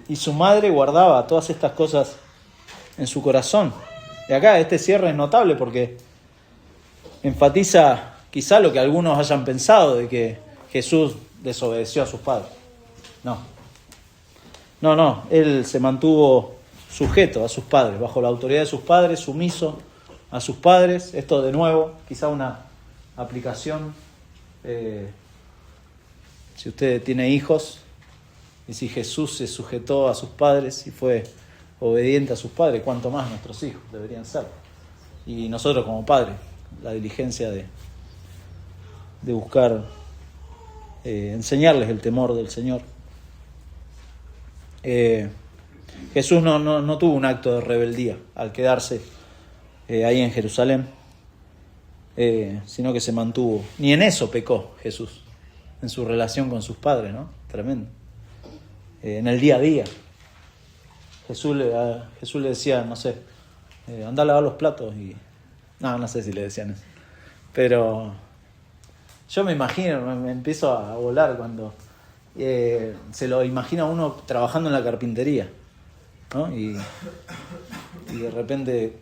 Y su madre guardaba todas estas cosas en su corazón. Y acá este cierre es notable porque enfatiza quizá lo que algunos hayan pensado de que Jesús desobedeció a sus padres. No, él se mantuvo sujeto a sus padres, bajo la autoridad de sus padres, sumiso a sus padres. Esto de nuevo, quizá una aplicación Si usted tiene hijos, y si Jesús se sujetó a sus padres y fue obediente a sus padres, cuánto más nuestros hijos deberían ser. Y nosotros como padres, la diligencia de buscar enseñarles el temor del Señor. Jesús no tuvo un acto de rebeldía al quedarse ahí en Jerusalén, sino que se mantuvo. Ni en eso pecó Jesús, en su relación con sus padres, ¿no? Tremendo. En el día a día. Jesús le decía, no sé, anda a lavar los platos y... No sé si le decían eso. Pero yo me imagino, me empiezo a volar cuando se lo imagina uno trabajando en la carpintería, ¿no? Y de repente,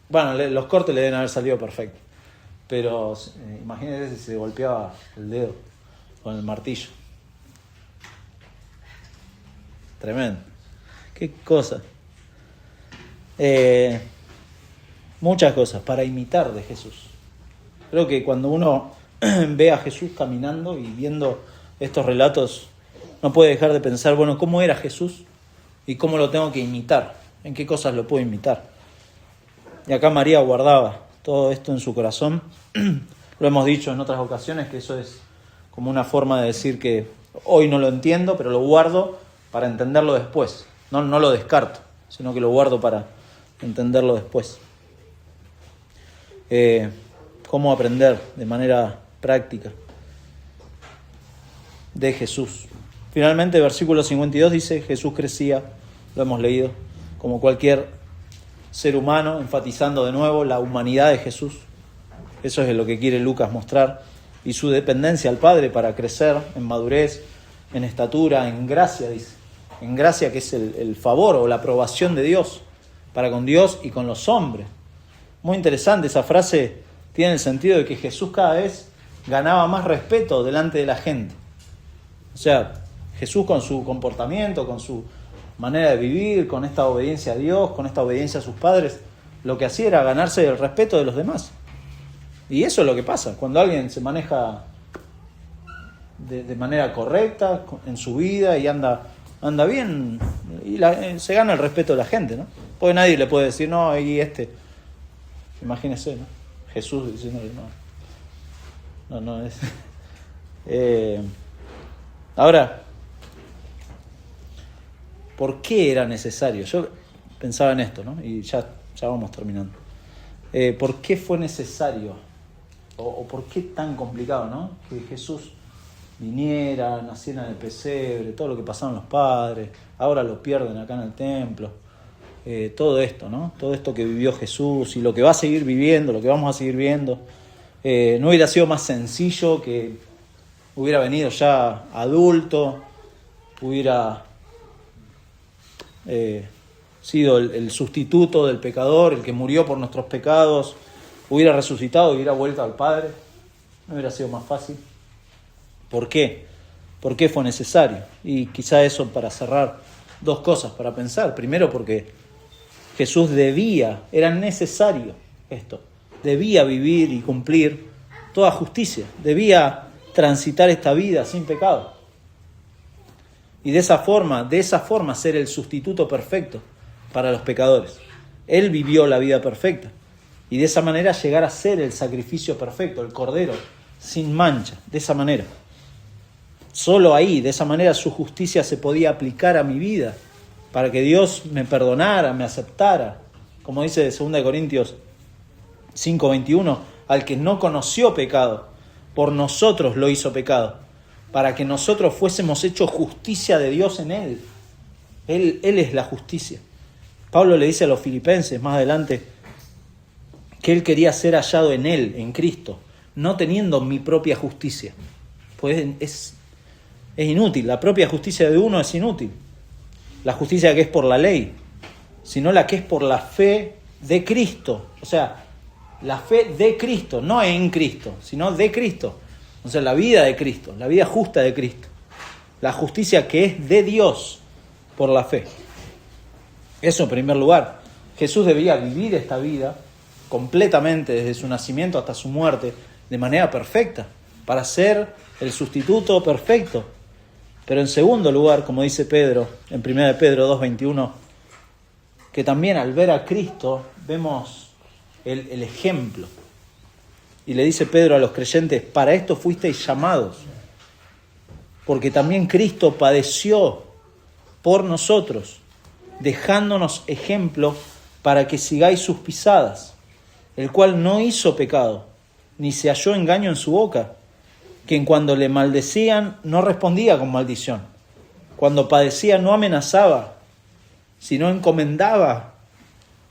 bueno, los cortes le deben haber salido perfectos, pero imagínese si se golpeaba el dedo con el martillo. Tremendo. Qué cosa. Muchas cosas para imitar de Jesús. Creo que cuando uno ve a Jesús caminando y viendo estos relatos, no puede dejar de pensar, bueno, ¿cómo era Jesús? ¿Y cómo lo tengo que imitar? ¿En qué cosas lo puedo imitar? Y acá María guardaba todo esto en su corazón. Lo hemos dicho en otras ocasiones, que eso es como una forma de decir que hoy no lo entiendo, pero lo guardo para entenderlo después. No lo descarto, sino que lo guardo para entenderlo después. Cómo aprender de manera práctica de Jesús. Finalmente, versículo 52 dice, Jesús crecía, lo hemos leído, como cualquier ser humano, enfatizando de nuevo la humanidad de Jesús. Eso es lo que quiere Lucas mostrar. Y su dependencia al Padre para crecer en madurez, en estatura, en gracia, dice. En gracia, que es el favor o la aprobación de Dios para con Dios y con los hombres. Muy interesante, esa frase tiene el sentido de que Jesús cada vez ganaba más respeto delante de la gente. O sea, Jesús con su comportamiento, con su manera de vivir, con esta obediencia a Dios, con esta obediencia a sus padres, lo que hacía era ganarse el respeto de los demás. Y eso es lo que pasa, cuando alguien se maneja de manera correcta en su vida y anda bien, y se gana el respeto de la gente, ¿no? Porque nadie le puede decir, no, y imagínese, ¿no? Jesús diciéndole, no es... Ahora, ¿por qué era necesario? Yo pensaba en esto, ¿no? Y ya vamos terminando. ¿Por qué fue necesario? ¿O por qué tan complicado, ¿no? Que Jesús viniera, naciera en el pesebre, todo lo que pasaron los padres, ahora lo pierden acá en el templo. Todo esto, ¿no? Todo esto que vivió Jesús y lo que va a seguir viviendo, lo que vamos a seguir viendo. ¿No hubiera sido más sencillo que hubiera venido ya adulto, hubiera sido el sustituto del pecador, el que murió por nuestros pecados, hubiera resucitado y hubiera vuelto al Padre? ¿No hubiera sido más fácil? ¿Por qué? ¿Por qué fue necesario? Y quizá eso, para cerrar, dos cosas para pensar. Primero, porque Jesús era necesario esto, debía vivir y cumplir toda justicia, debía transitar esta vida sin pecado. Y de esa forma ser el sustituto perfecto para los pecadores. Él vivió la vida perfecta y de esa manera llegar a ser el sacrificio perfecto, el cordero sin mancha, de esa manera. Solo ahí, de esa manera, su justicia se podía aplicar a mi vida para que Dios me perdonara, me aceptara. Como dice 2 Corintios 5:21, al que no conoció pecado, por nosotros lo hizo pecado, para que nosotros fuésemos hechos justicia de Dios en Él. Él es la justicia. Pablo le dice a los filipenses más adelante que él quería ser hallado en Él, en Cristo, no teniendo mi propia justicia. Pues es inútil, la propia justicia de uno es inútil. La justicia que es por la ley, sino la que es por la fe de Cristo. O sea, la fe de Cristo, no en Cristo, sino de Cristo. O sea, la vida de Cristo, la vida justa de Cristo. La justicia que es de Dios por la fe. Eso en primer lugar. Jesús debía vivir esta vida completamente desde su nacimiento hasta su muerte de manera perfecta, para ser el sustituto perfecto Pero en segundo lugar, como dice Pedro, en 1 Pedro 2:21, que también al ver a Cristo vemos el ejemplo. Y le dice Pedro a los creyentes, para esto fuisteis llamados, porque también Cristo padeció por nosotros, dejándonos ejemplo para que sigáis sus pisadas, el cual no hizo pecado, ni se halló engaño en su boca, quien cuando le maldecían no respondía con maldición, cuando padecía no amenazaba, sino encomendaba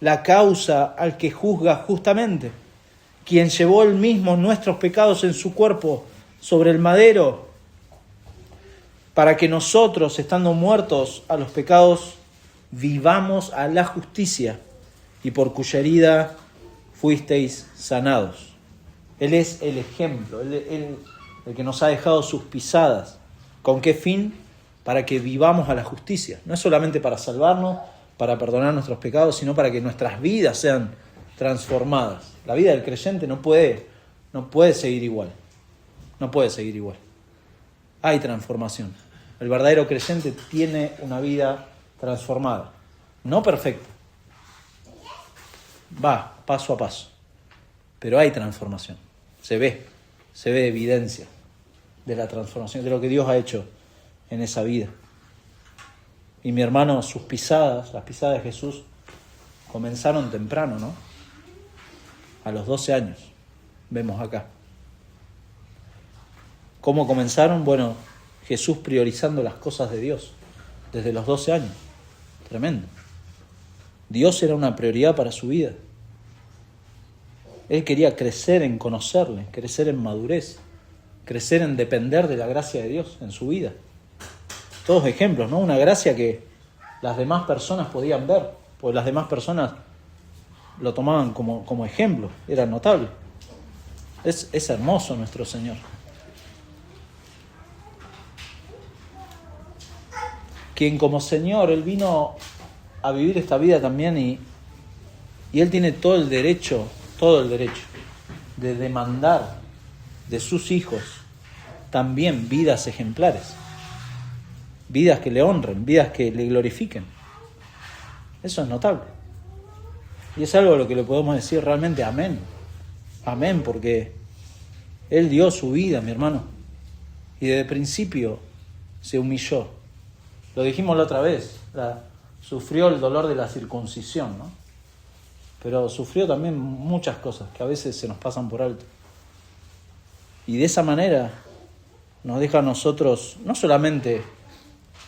la causa al que juzga justamente, quien llevó él mismo nuestros pecados en su cuerpo sobre el madero, para que nosotros, estando muertos a los pecados, vivamos a la justicia, y por cuya herida fuisteis sanados. Él es el ejemplo, Él el que nos ha dejado sus pisadas. ¿Con qué fin? Para que vivamos a la justicia. No es solamente para salvarnos, para perdonar nuestros pecados, sino para que nuestras vidas sean transformadas. La vida del creyente no puede seguir igual. No puede seguir igual. Hay transformación. El verdadero creyente tiene una vida transformada. No perfecta. Va paso a paso. Pero hay transformación. Se ve evidencia de la transformación, de lo que Dios ha hecho en esa vida. Y mi hermano, sus pisadas, las pisadas de Jesús, comenzaron temprano, ¿no? A los 12 años, vemos acá. ¿Cómo comenzaron? Bueno, Jesús priorizando las cosas de Dios desde los 12 años. Tremendo. Dios era una prioridad para su vida. Él quería crecer en conocerle, crecer en madurez, crecer en depender de la gracia de Dios en su vida. Todos ejemplos, ¿no? Una gracia que las demás personas podían ver, porque las demás personas lo tomaban como ejemplo, era notable. Es hermoso nuestro Señor. Quien como Señor, Él vino a vivir esta vida también y Él tiene todo el derecho de demandar de sus hijos también vidas ejemplares, vidas que le honren, vidas que le glorifiquen. Eso es notable. Y es algo a lo que le podemos decir realmente amén. Amén, porque Él dio su vida, mi hermano, y desde el principio se humilló. Lo dijimos la otra vez, sufrió el dolor de la circuncisión, ¿no? Pero sufrió también muchas cosas que a veces se nos pasan por alto. Y de esa manera nos deja a nosotros, no solamente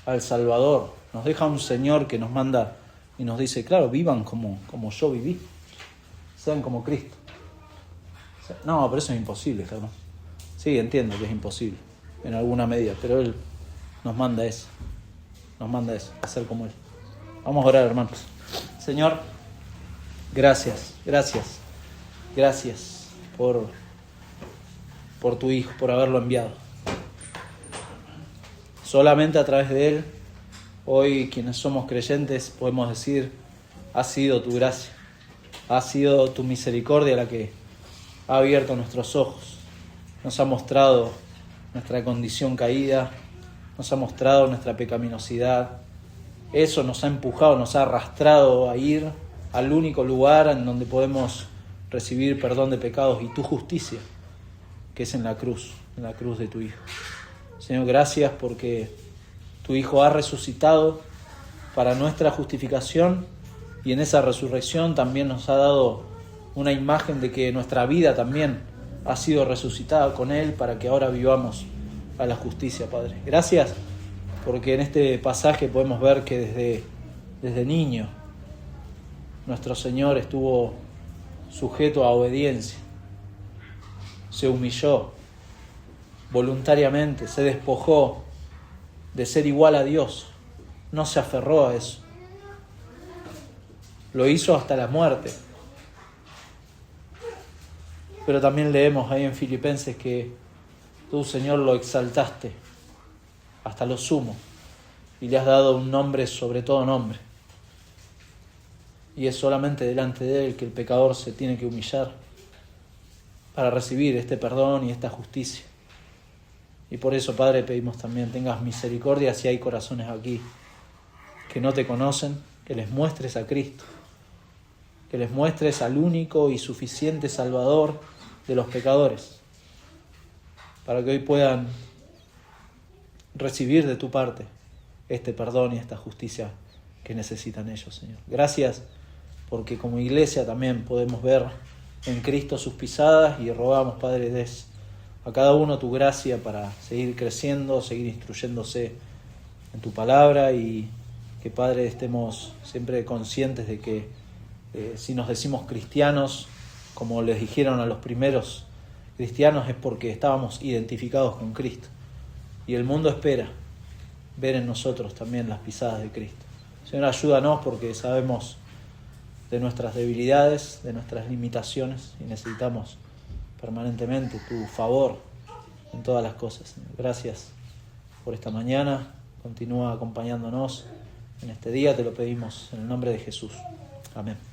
al Salvador, nos deja un Señor que nos manda y nos dice, claro, vivan como yo viví, sean como Cristo. No, pero eso es imposible, hermano. Sí, entiendo que es imposible, en alguna medida, pero Él nos manda eso, a ser como Él. Vamos a orar, hermanos. Señor, gracias por tu Hijo, por haberlo enviado. Solamente a través de Él, hoy quienes somos creyentes podemos decir, ha sido tu gracia, ha sido tu misericordia la que ha abierto nuestros ojos, nos ha mostrado nuestra condición caída, nos ha mostrado nuestra pecaminosidad. Eso nos ha empujado, nos ha arrastrado a ir al único lugar en donde podemos recibir perdón de pecados y tu justicia, que es en la cruz de tu Hijo. Señor, gracias porque tu Hijo ha resucitado para nuestra justificación y en esa resurrección también nos ha dado una imagen de que nuestra vida también ha sido resucitada con Él para que ahora vivamos a la justicia, Padre. Gracias porque en este pasaje podemos ver que desde niño nuestro Señor estuvo sujeto a obediencia, se humilló voluntariamente, se despojó de ser igual a Dios, no se aferró a eso, lo hizo hasta la muerte. Pero también leemos ahí en Filipenses que tú, Señor, lo exaltaste hasta lo sumo y le has dado un nombre sobre todo nombre. Y es solamente delante de Él que el pecador se tiene que humillar para recibir este perdón y esta justicia. Y por eso, Padre, pedimos también tengas misericordia si hay corazones aquí que no te conocen, que les muestres a Cristo, que les muestres al único y suficiente Salvador de los pecadores, para que hoy puedan recibir de tu parte este perdón y esta justicia que necesitan ellos, Señor. Gracias porque como iglesia también podemos ver en Cristo sus pisadas y rogamos, Padre, des a cada uno tu gracia para seguir creciendo, seguir instruyéndose en tu palabra y que, Padre, estemos siempre conscientes de que si nos decimos cristianos, como les dijeron a los primeros cristianos, es porque estábamos identificados con Cristo. Y el mundo espera ver en nosotros también las pisadas de Cristo. Señor, ayúdanos porque sabemos de nuestras debilidades, de nuestras limitaciones y necesitamos permanentemente tu favor en todas las cosas. Señor, gracias por esta mañana. Continúa acompañándonos en este día, te lo pedimos en el nombre de Jesús. Amén.